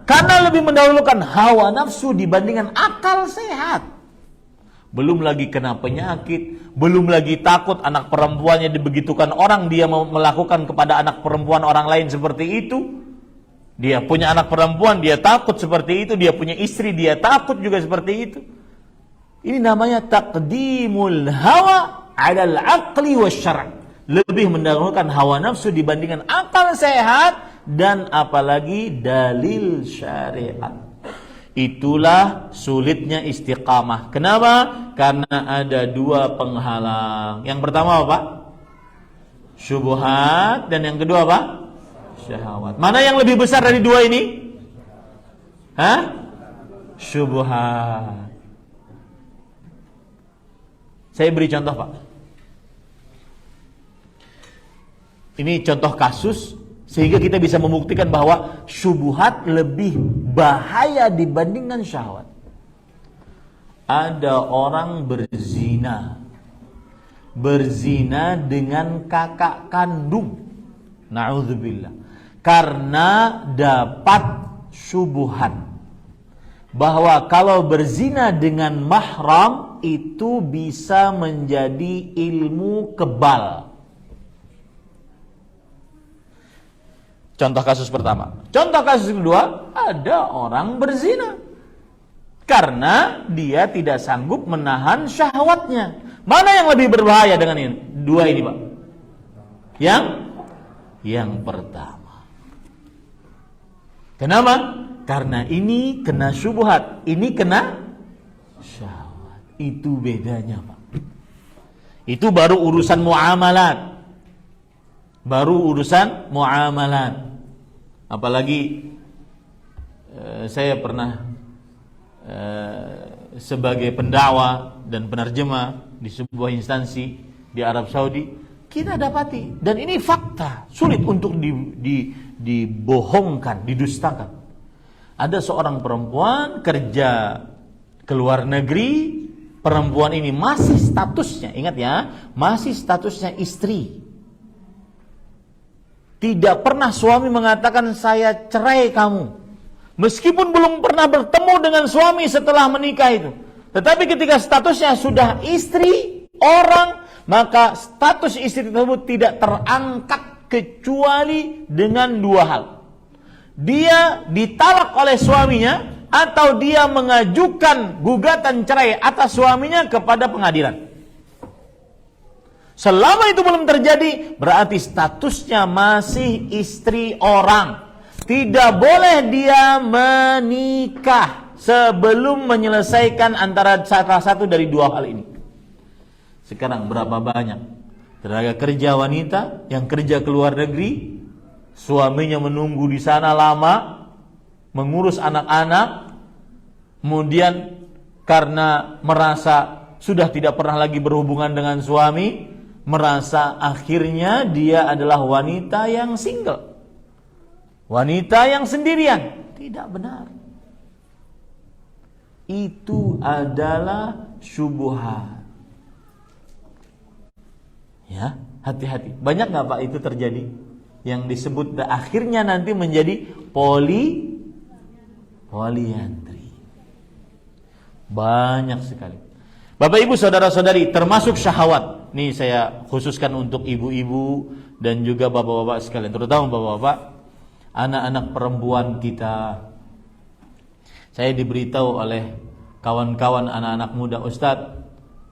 Speaker 1: Karena lebih mendahulukan hawa nafsu dibandingkan akal sehat. Belum lagi kena penyakit, belum lagi takut anak perempuannya dibegitukan orang, dia mau melakukan kepada anak perempuan orang lain seperti itu. Dia punya anak perempuan, dia takut seperti itu. Dia punya istri, dia takut juga seperti itu. Ini namanya taqdimul hawa 'alal 'aqli wasyara'. Lebih mendahulukan hawa nafsu dibandingkan akal sehat dan apalagi dalil syariat. Itulah sulitnya istiqamah. Kenapa? Karena ada 2 penghalang. Yang pertama apa? Syubhat, dan yang kedua apa? Syahwat. Mana yang lebih besar dari 2 ini? Syubhat. Saya beri contoh, Pak. Ini contoh kasus sehingga kita bisa membuktikan bahwa syubhat lebih bahaya dibandingkan syahwat. Ada orang berzina dengan kakak kandung. Na'udzubillah. Karena dapat syubhat bahwa kalau berzina dengan mahram itu bisa menjadi ilmu kebal. Contoh kasus pertama. Contoh kasus kedua, ada orang berzina karena dia tidak sanggup menahan syahwatnya. Mana yang lebih berbahaya dengan ini? 2 ini, Pak. Yang pertama. Kenapa? Karena ini kena syubhat, ini kena syahwat. Itu bedanya, Pak. Itu baru urusan muamalat. Apalagi saya pernah sebagai pendakwah dan penerjemah di sebuah instansi di Arab Saudi, kita dapati, dan ini fakta, sulit untuk dibohongkan, didustakan. Ada seorang perempuan kerja ke luar negeri. Perempuan ini masih statusnya, ingat ya, masih statusnya istri. Tidak pernah suami mengatakan saya cerai kamu. Meskipun belum pernah bertemu dengan suami setelah menikah itu. Tetapi ketika statusnya sudah istri orang, maka status istri tersebut tidak terangkat kecuali dengan 2 hal. Dia ditalak oleh suaminya atau dia mengajukan gugatan cerai atas suaminya kepada pengadilan. Selama itu belum terjadi, berarti statusnya masih istri orang. Tidak boleh dia menikah sebelum menyelesaikan antara salah satu dari 2 hal ini. Sekarang berapa banyak tenaga kerja wanita yang kerja ke luar negeri, suaminya menunggu di sana lama, mengurus anak-anak, kemudian karena merasa sudah tidak pernah lagi berhubungan dengan suami, merasa akhirnya dia adalah wanita yang single, wanita yang sendirian. Tidak benar. Itu adalah syubhat. Ya, hati-hati. Banyak nggak, Pak, itu terjadi? Yang disebut akhirnya nanti menjadi poliandri. Banyak sekali. Bapak Ibu saudara-saudari, termasuk syahwat. Ini saya khususkan untuk ibu-ibu dan juga bapak-bapak sekalian, terutama bapak-bapak, anak-anak perempuan kita. Saya diberitahu oleh kawan-kawan anak-anak muda, Ustadz,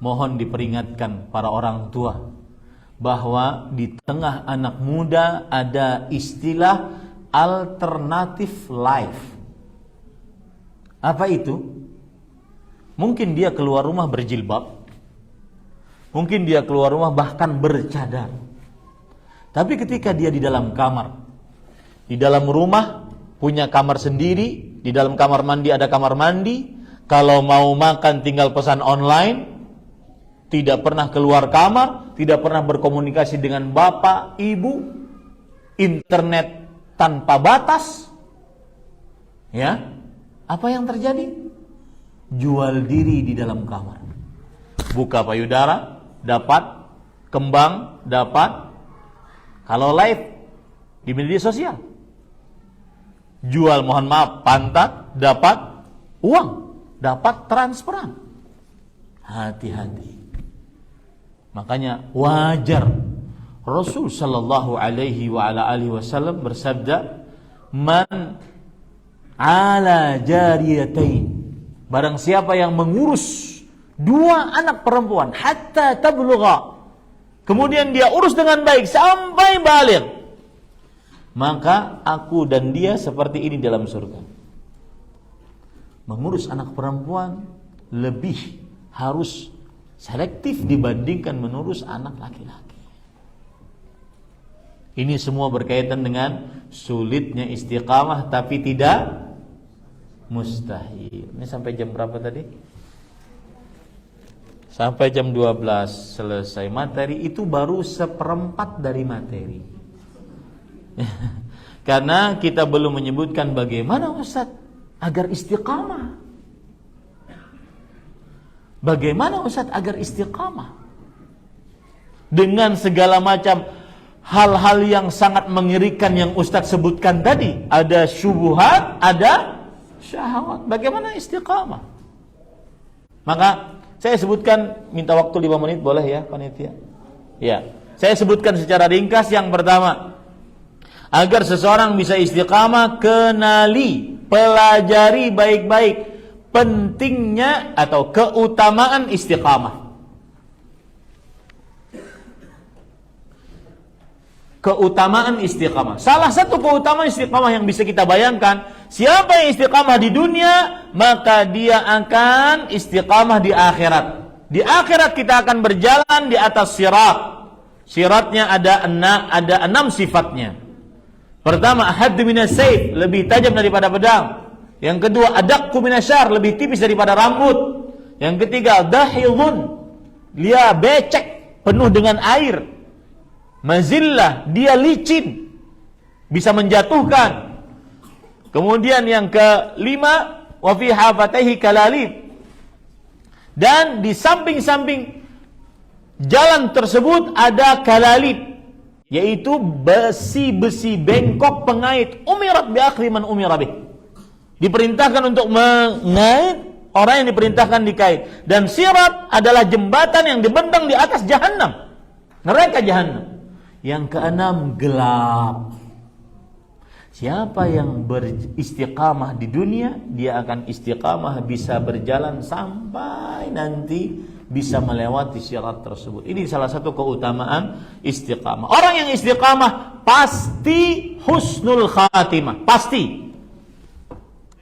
Speaker 1: mohon diperingatkan para orang tua bahwa di tengah anak muda ada istilah alternatif life. Apa itu? Mungkin dia keluar rumah berjilbab, mungkin dia keluar rumah bahkan bercadar. Tapi ketika dia di dalam kamar, di dalam rumah punya kamar sendiri, di dalam kamar mandi ada kamar mandi, kalau mau makan tinggal pesan online, tidak pernah keluar kamar, tidak pernah berkomunikasi dengan bapak, ibu, internet tanpa batas. Ya, apa yang terjadi? Jual diri di dalam kamar. Buka payudara, dapat. Kembang, dapat. Kalau live di media sosial, jual, mohon maaf, pantat, dapat uang, dapat transferan. Hati-hati. Makanya wajar Rasul sallallahu alaihi wa ala alihi wasallam bersabda, "Man ala jariyatain." Barang siapa yang mengurus dua anak perempuan hatta tablugha, kemudian dia urus dengan baik sampai baligh, maka aku dan dia seperti ini dalam surga. Mengurus anak perempuan lebih harus selektif dibandingkan mengurus anak laki-laki. Ini semua berkaitan dengan sulitnya istiqamah, tapi tidak mustahil. Ini sampai jam berapa tadi? Sampai jam 12 selesai. Materi itu baru seperempat dari materi. Karena kita belum menyebutkan bagaimana Ustaz agar istiqamah. Bagaimana Ustaz agar istiqamah? Dengan segala macam hal-hal yang sangat mengerikan yang Ustaz sebutkan tadi. Ada syubhat, ada syahwat. Bagaimana istiqamah? Maka saya sebutkan, minta waktu 5 menit boleh ya panitia? Ya, saya sebutkan secara ringkas. Yang pertama, agar seseorang bisa istiqamah, kenali, pelajari baik-baik pentingnya atau keutamaan istiqamah. Keutamaan istiqamah. Salah satu keutamaan istiqamah yang bisa kita bayangkan, siapa yang istiqamah di dunia, maka dia akan istiqamah di akhirat. Di akhirat kita akan berjalan di atas sirat. Siratnya ada 6 sifatnya. Pertama, ahaddu minas sayf, lebih tajam daripada pedang. Yang kedua, adaqqu minasyar, lebih tipis daripada rambut. Yang ketiga, dahidhun, dia becek, penuh dengan air. Mazillah, dia licin, bisa menjatuhkan. Kemudian yang kelima, wa fi hafataihi kalalib, dan di samping-samping jalan tersebut ada kalalib, yaitu besi-besi bengkok pengait. Umirat bi akhri man umira bih, diperintahkan untuk mengait orang yang diperintahkan dikait. Dan sirat adalah jembatan yang dibentang di atas jahannam, neraka jahannam. Yang keenam, gelap. Siapa yang beristiqamah di dunia, dia akan istiqamah, bisa berjalan sampai nanti bisa melewati sirat tersebut. Ini salah satu keutamaan istiqamah. Orang yang istiqamah pasti husnul khatimah, pasti.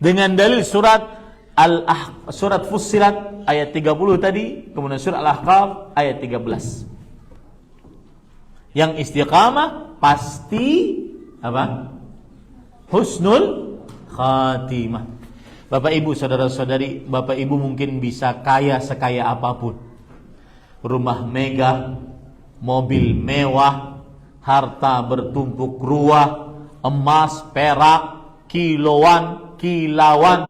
Speaker 1: Dengan dalil surat Fussilat ayat 30 tadi, kemudian surat Al-Ahqaf ayat 13. Yang istiqamah pasti apa? Husnul khatimah. Bapak ibu, saudara-saudari, bapak ibu mungkin bisa kaya sekaya apapun, rumah megah, mobil mewah, harta bertumpuk ruah, emas, perak, kilauan,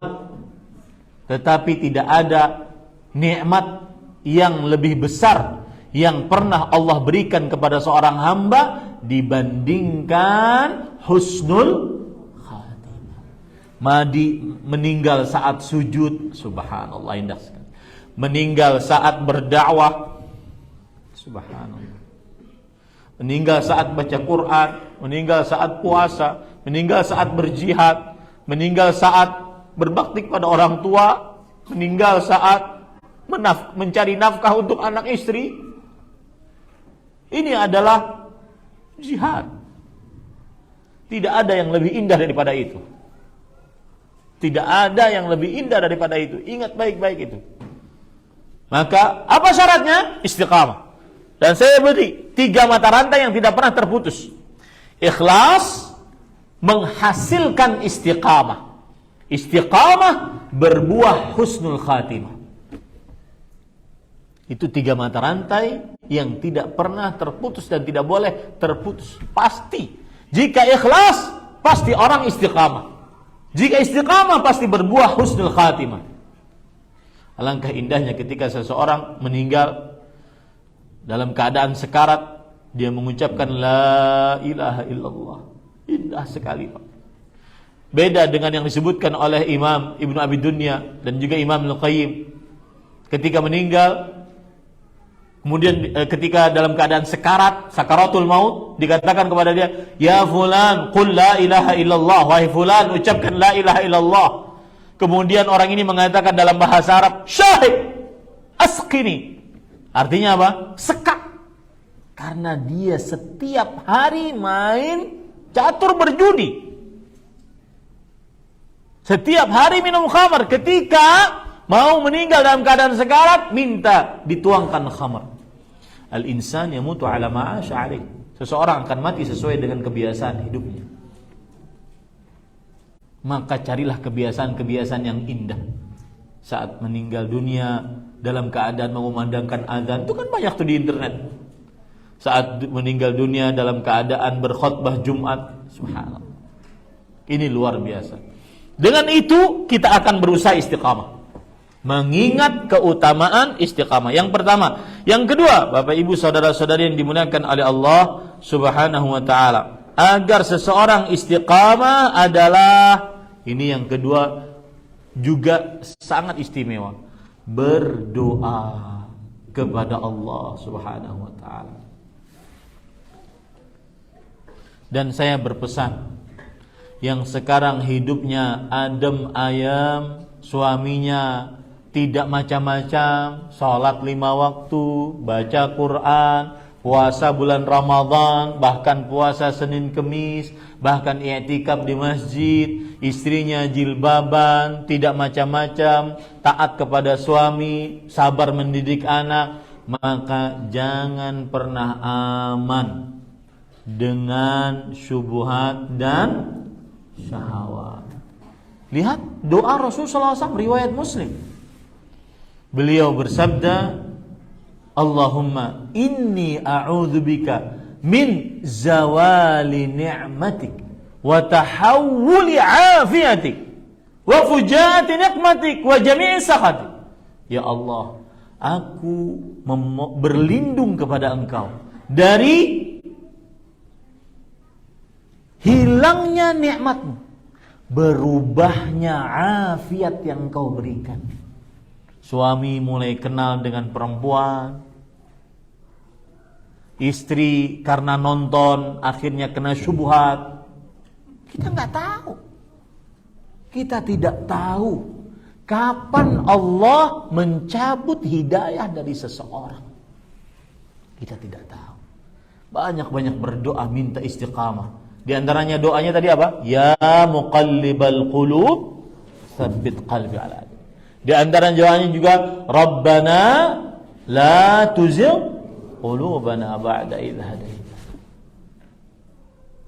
Speaker 1: tetapi tidak ada nikmat yang lebih besar yang pernah Allah berikan kepada seorang hamba dibandingkan husnul khatimah. Meninggal saat sujud, subhanallah, indah sekali. Meninggal saat berdakwah, Subhanallah. Meninggal saat baca Quran, meninggal saat puasa, meninggal saat berjihad, meninggal saat berbakti kepada orang tua, meninggal saat mencari nafkah untuk anak istri. Ini adalah jihad. Tidak ada yang lebih indah daripada itu. Tidak ada yang lebih indah daripada itu. Ingat baik-baik itu. Maka apa syaratnya? Istiqamah. Dan saya beri 3 mata rantai yang tidak pernah terputus. Ikhlas menghasilkan istiqamah. Istiqamah berbuah husnul khatimah. Itu 3 mata rantai yang tidak pernah terputus dan tidak boleh terputus. Pasti. Jika ikhlas, pasti orang istiqamah. Jika istiqamah, pasti berbuah husnul khatimah. Alangkah indahnya ketika seseorang meninggal dalam keadaan sekarat, dia mengucapkan la ilaha illallah. Indah sekali, Pak. Beda dengan yang disebutkan oleh Imam Ibnu Abi Dunya dan juga Imam Al-Qayyim. Ketika meninggal, kemudian ketika dalam keadaan sekarat, sakaratul maut, dikatakan kepada dia, ya fulan, qul la ilaha illallah. Wahai fulan, ucapkan la ilaha illallah. Kemudian orang ini mengatakan dalam bahasa Arab, syahid, asqini. Artinya apa? Sekak. Karena dia setiap hari main catur berjudi. Setiap hari minum khamar. Ketika mau meninggal dalam keadaan sekarat, minta dituangkan khamar. Al-insan yamutu ala ma'asha alaih. Seseorang akan mati sesuai dengan kebiasaan hidupnya. Maka carilah kebiasaan-kebiasaan yang indah. Saat meninggal dunia dalam keadaan mengumandangkan azan, itu kan banyak tuh di internet. Saat meninggal dunia dalam keadaan berkhutbah Jumat, subhanallah. Ini luar biasa. Dengan itu kita akan berusaha istiqamah. Mengingat keutamaan istiqamah. Yang pertama, yang kedua, Bapak Ibu saudara-saudari yang dimuliakan oleh Allah Subhanahu wa taala. Agar seseorang istiqamah adalah, ini yang kedua juga sangat istimewa, berdoa kepada Allah Subhanahu wa taala. Dan saya berpesan, yang sekarang hidupnya adem ayem, suaminya tidak macam-macam, sholat 5 waktu, baca Quran, puasa bulan Ramadan, bahkan puasa Senin Kemis, bahkan i'tikaf di masjid, istrinya jilbaban, tidak macam-macam, taat kepada suami, sabar mendidik anak, maka jangan pernah aman dengan syubhat dan syahwat. Lihat doa Rasulullah SAW riwayat Muslim. Beliau bersabda, Allahumma inni a'udzubika min zawali ni'matik wa tahawuli afiatik wa fujaati nikmatik wa jami'i sakhatik. Ya Allah, aku berlindung kepada Engkau dari hilangnya nikmatmu, berubahnya afiat yang Engkau berikan. Suami mulai kenal dengan perempuan, istri karena nonton akhirnya kena syubhat. Kita nggak tahu. Kita tidak tahu kapan Allah mencabut hidayah dari seseorang. Kita tidak tahu. Banyak-banyak berdoa minta istiqamah. Di antaranya doanya tadi apa? Ya muqallibal qulub, tsabbit qalbi ala dinik. Di antara doanya juga Rabbana la tuzigh qulubana ba'da idh hadaitana.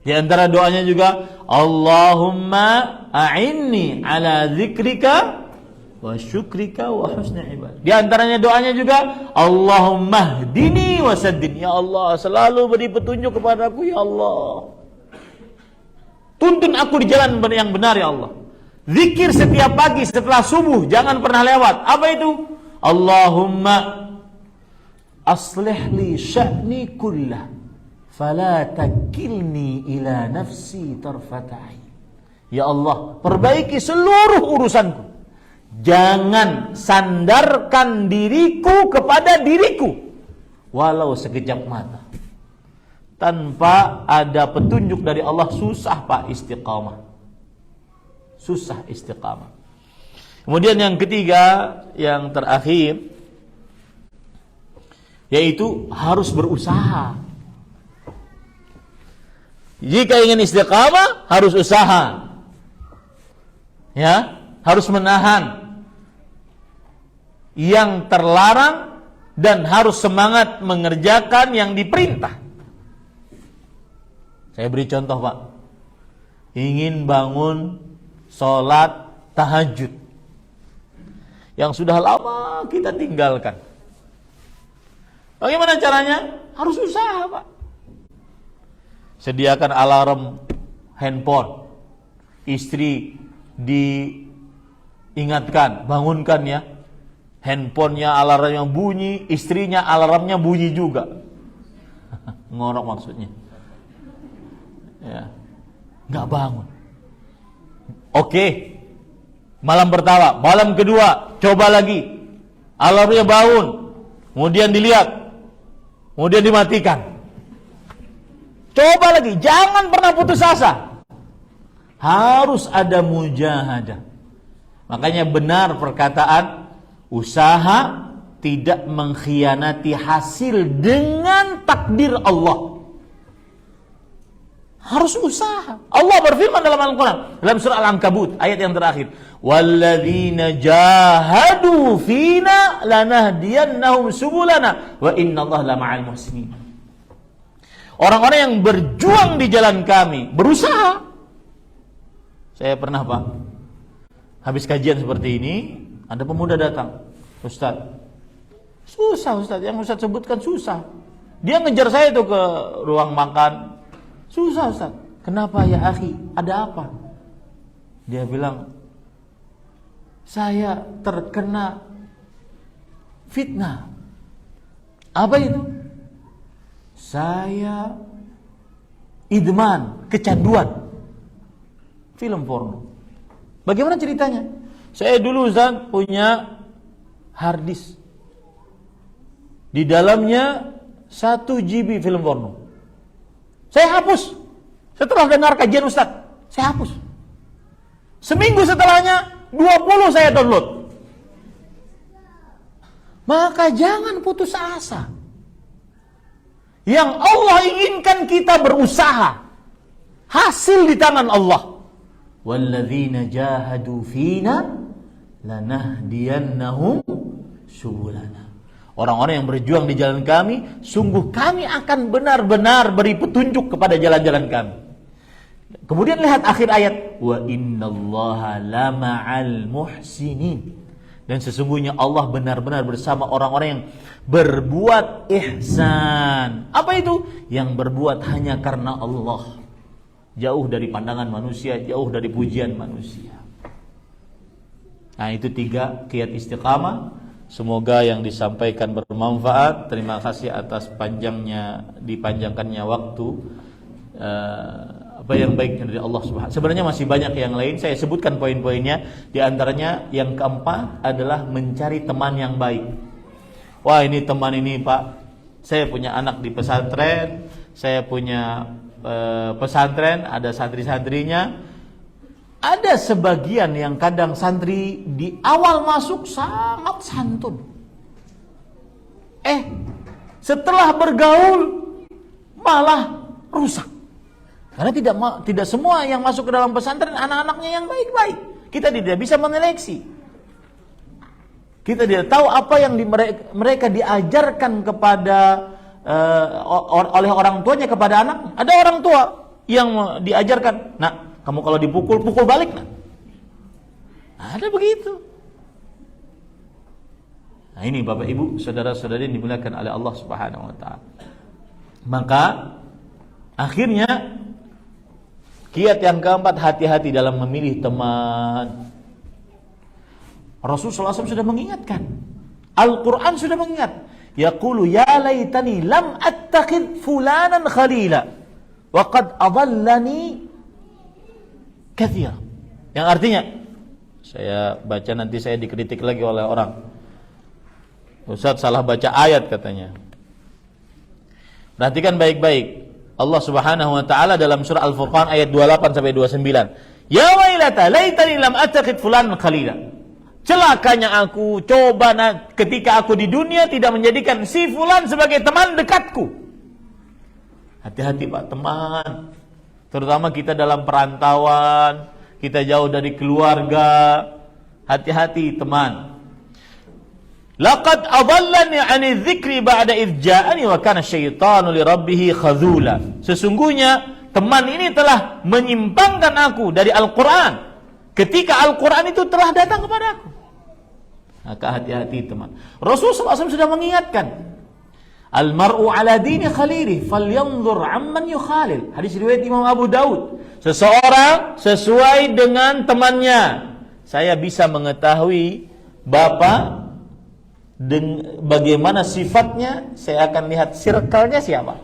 Speaker 1: Di antara doanya juga Allahumma a'inni ala dzikrika wa syukrika wa husni ibadah. Di antaranya doanya juga Allahumma hdini wa saddini. Ya Allah, selalu beri petunjuk kepadaku ya Allah. Tuntun aku di jalan yang benar ya Allah. Zikir setiap pagi setelah subuh, jangan pernah lewat. Apa itu? Allahumma aslih li sya'ni kullah fala takilni ila nafsi tarfatai. Ya Allah, perbaiki seluruh urusanku. Jangan sandarkan diriku kepada diriku. walau sekejap mata. Tanpa ada petunjuk dari Allah susah Pak istiqamah. Susah istiqamah. Kemudian yang ketiga, yang terakhir, yaitu harus berusaha. Jika ingin istiqamah harus usaha. Ya, harus menahan yang terlarang dan harus semangat mengerjakan yang diperintah. Saya beri contoh Pak. Ingin bangun sholat tahajud yang sudah lama kita tinggalkan. Bagaimana caranya? Harus usaha Pak. Sediakan alarm handphone. Istri diingatkan, bangunkan ya. Handphonenya alarmnya bunyi, istrinya alarmnya bunyi juga. Ngorok maksudnya. Ya, nggak bangun. Oke, malam pertama, malam kedua, coba lagi. Alarmnya bangun, kemudian dilihat, kemudian dimatikan. Coba lagi, jangan pernah putus asa. Harus ada mujahadah. Makanya benar perkataan usaha tidak mengkhianati hasil dengan takdir Allah. Harus usaha. Allah berfirman dalam Al-Quran, dalam surah Al-Ankabut, ayat yang terakhir, walladzina jahadu fina lanahdiyannahum subulana wa innallaha lama'al muhsinin. Orang-orang yang berjuang di jalan kami, berusaha. Saya pernah Pak, habis kajian seperti ini, ada pemuda datang, Ustaz, susah Ustaz, yang Ustaz sebutkan susah. Dia ngejar saya tuh ke ruang makan. Susah Ustaz. Kenapa ya akhi? Ada apa? Dia bilang, saya terkena fitnah. Apa itu? Saya idman, kecanduan film porno. Bagaimana ceritanya? Saya dulu Ustaz punya hard disk. Di dalamnya 1 GB film porno. Saya hapus. Setelah dengar kajian Ustaz, saya hapus. Seminggu setelahnya 20 saya download. Maka jangan putus asa. Yang Allah inginkan kita berusaha. Hasil di tangan Allah. Walladzina jahadu fina lanahdiyannahum subulana. Orang-orang yang berjuang di jalan kami, sungguh kami akan benar-benar beri petunjuk kepada jalan-jalan kami. Kemudian lihat akhir ayat, wa innallaha lama'al muhsinin. Dan sesungguhnya Allah benar-benar bersama orang-orang yang berbuat ihsan. Apa itu? Yang berbuat hanya karena Allah. Jauh dari pandangan manusia, jauh dari pujian manusia. Nah, itu 3 kiat istiqamah. Semoga yang disampaikan bermanfaat. Terima kasih atas dipanjangkannya waktu. Apa yang baik dari Allah Subhanahu. Sebenarnya masih banyak yang lain. Saya sebutkan poin-poinnya. Di antaranya yang keempat adalah mencari teman yang baik. Wah, ini teman ini Pak, saya punya anak di pesantren, saya punya pesantren, ada santri-santrinya. Ada sebagian yang kadang santri di awal masuk sangat santun. Setelah bergaul malah rusak. Karena tidak semua yang masuk ke dalam pesantren anak-anaknya yang baik-baik. Kita tidak bisa menyeleksi. Kita tidak tahu apa yang mereka diajarkan kepada oleh orang tuanya kepada anak. Ada orang tua yang diajarkan, "Nak, kamu kalau dipukul, pukul balik." Nah, ada begitu. Nah, ini Bapak Ibu, saudara-saudari yang dimuliakan oleh Allah Subhanahu wa taala. Maka akhirnya kiat yang keempat, hati-hati dalam memilih teman. Rasulullah SAW sudah mengingatkan. Al-Quran sudah mengingat. Yaqulu ya laitani lam attakhidh fulanan khalila wa qad adallani katsira. Yang artinya, saya baca nanti saya dikritik lagi oleh orang. Ustaz salah baca ayat katanya. Perhatikan baik-baik. Allah Subhanahu wa taala dalam surah Al-Furqan ayat 28 sampai 29. Ya wailata laitani lam attakhid fulanan khalila. Celakanya aku, ketika aku di dunia tidak menjadikan si fulan sebagai teman dekatku. Hati-hati Pak, teman. Terutama kita dalam perantauan, kita jauh dari keluarga. Hati-hati teman. Laqad adallani 'ani dzikri ba'da idh ja'ani wa kana syaitanu li rabbih khadzula. Sesungguhnya teman ini telah menyimpangkan aku dari Al-Qur'an ketika Al-Qur'an itu telah datang kepada aku. Maka hati-hati teman. Rasulullah SAW sudah mengingatkan, Al-mar'u ala dini khalili falyanzur amman yukhalil. Hadis riwayat Imam Abu Daud. Seseorang sesuai dengan temannya. Saya bisa mengetahui bapak bagaimana sifatnya, saya akan lihat circle-nya siapa,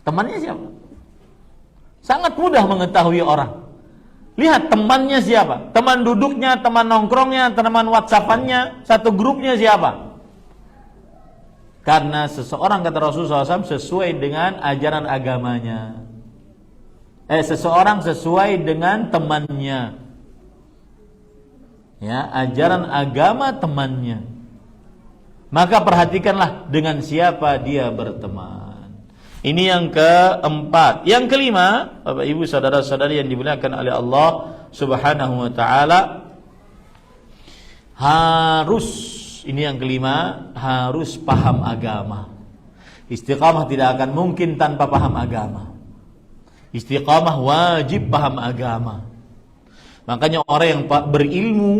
Speaker 1: temannya siapa. Sangat mudah mengetahui orang. Lihat temannya siapa, teman duduknya, teman nongkrongnya, teman WhatsApp-annya, satu grupnya siapa. Karena seseorang, kata Rasulullah SAW, sesuai dengan ajaran agamanya. Seseorang sesuai dengan temannya. Ya, ajaran agama temannya. Maka perhatikanlah dengan siapa dia berteman. Ini yang keempat. Yang kelima, Bapak Ibu saudara-saudari yang dimuliakan oleh Allah Subhanahu wa taala, ini yang kelima, harus paham agama. Istiqamah tidak akan mungkin tanpa paham agama. Istiqamah wajib paham agama. Makanya orang yang berilmu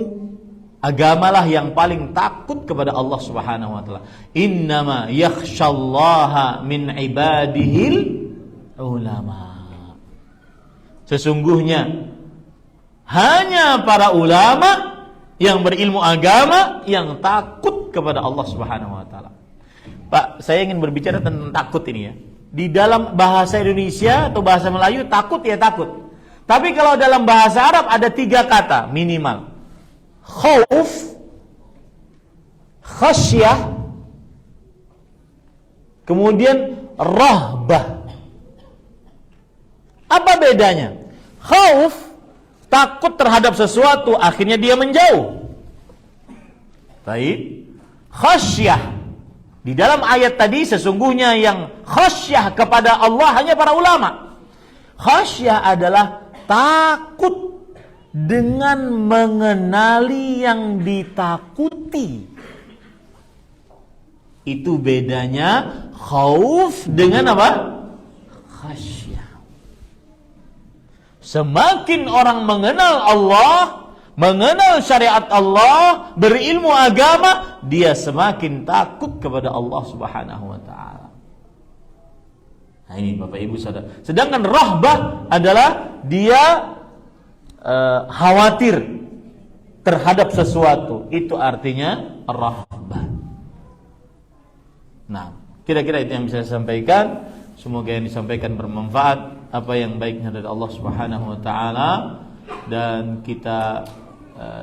Speaker 1: agamalah yang paling takut kepada Allah Subhanahu wa taala. Innama yakhsyallaha min ibadihil ulama. Sesungguhnya hanya para ulama yang berilmu agama yang takut kepada Allah Subhanahu wa taala. Pak, saya ingin berbicara tentang takut ini ya. Di dalam bahasa Indonesia atau bahasa Melayu takut ya takut. Tapi kalau dalam bahasa Arab ada 3 kata minimal. Khauf, khasyah, kemudian rahbah. Apa bedanya? Khauf, takut terhadap sesuatu, akhirnya dia menjauh. Baik. Khasyah, di dalam ayat tadi sesungguhnya yang khasyah kepada Allah hanya para ulama. Khasyah adalah takut dengan mengenali yang ditakuti. Itu bedanya khauf dengan apa? Khasyah. Semakin orang mengenal Allah, mengenal syariat Allah, berilmu agama, dia semakin takut kepada Allah Subhanahu wa taala. Nah ini Bapak Ibu Saudara. Sedangkan rahbah adalah dia khawatir terhadap sesuatu. Itu artinya rahbah. Nah, kira-kira itu yang bisa saya sampaikan. Semoga yang disampaikan bermanfaat. Apa yang baiknya dari Allah Subhanahu wa taala. Dan kita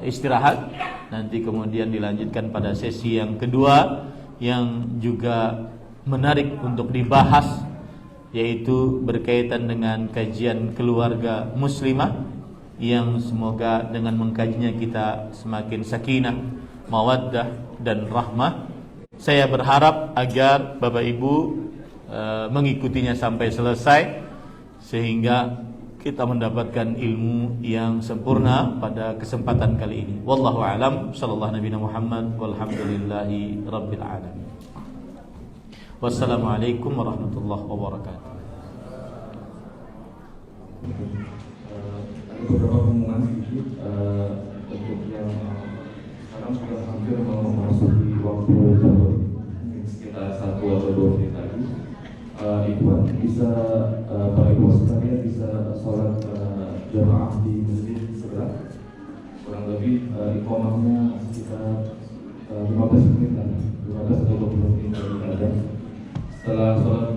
Speaker 1: istirahat. Nanti kemudian dilanjutkan pada sesi yang kedua, yang juga menarik untuk dibahas, yaitu berkaitan dengan kajian keluarga muslimah, yang semoga dengan mengkajinya kita semakin sakinah, mawaddah dan rahmah. Saya berharap agar Bapak Ibu mengikutinya sampai selesai, sehingga kita mendapatkan ilmu yang sempurna pada kesempatan kali ini. Wallahu a'lam. Sallallahu nabiyana Muhammad walhamdulillahi rabbil alamin. Wassalamualaikum warahmatullahi wabarakatuh.
Speaker 2: Beberapa pengumuman sedikit untuk yang sekarang sudah hampir mau memasuki waktu zuhur, sekitar 1 atau 2 menit lagi. Ikhwan bisa, para ibu sekalian bisa sholat jamaah di masjid segera. Kurang lebih iqamahnya sekitar 15 menit lah, 15 atau 20 menit lagi ada. Setelah sholat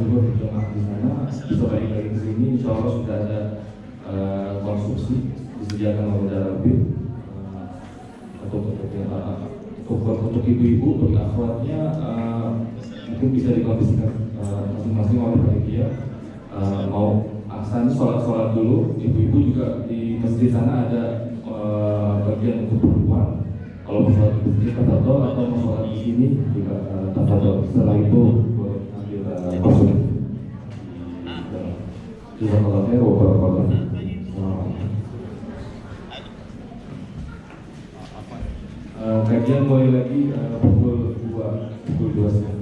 Speaker 2: zuhur jamaah di sana, bisa balik lagi ke sini. Insya Allah sudah ada konstruksi disediakan oleh Darabin untuk ibu-ibu, untuk akhwatnya mungkin bisa dikondisikan masing-masing oleh panitia. Mau aksan sholat dulu, ibu-ibu juga di masjid sana ada bagian untuk perempuan. Kalau mau sholat di masjid tafadhol, atau mau sholat di sini juga tafadhol. Setelah itu boleh ambil masuk. Jazakallahu khairan wa barakallahu. Kajian mulai lagi pukul 2 setengah.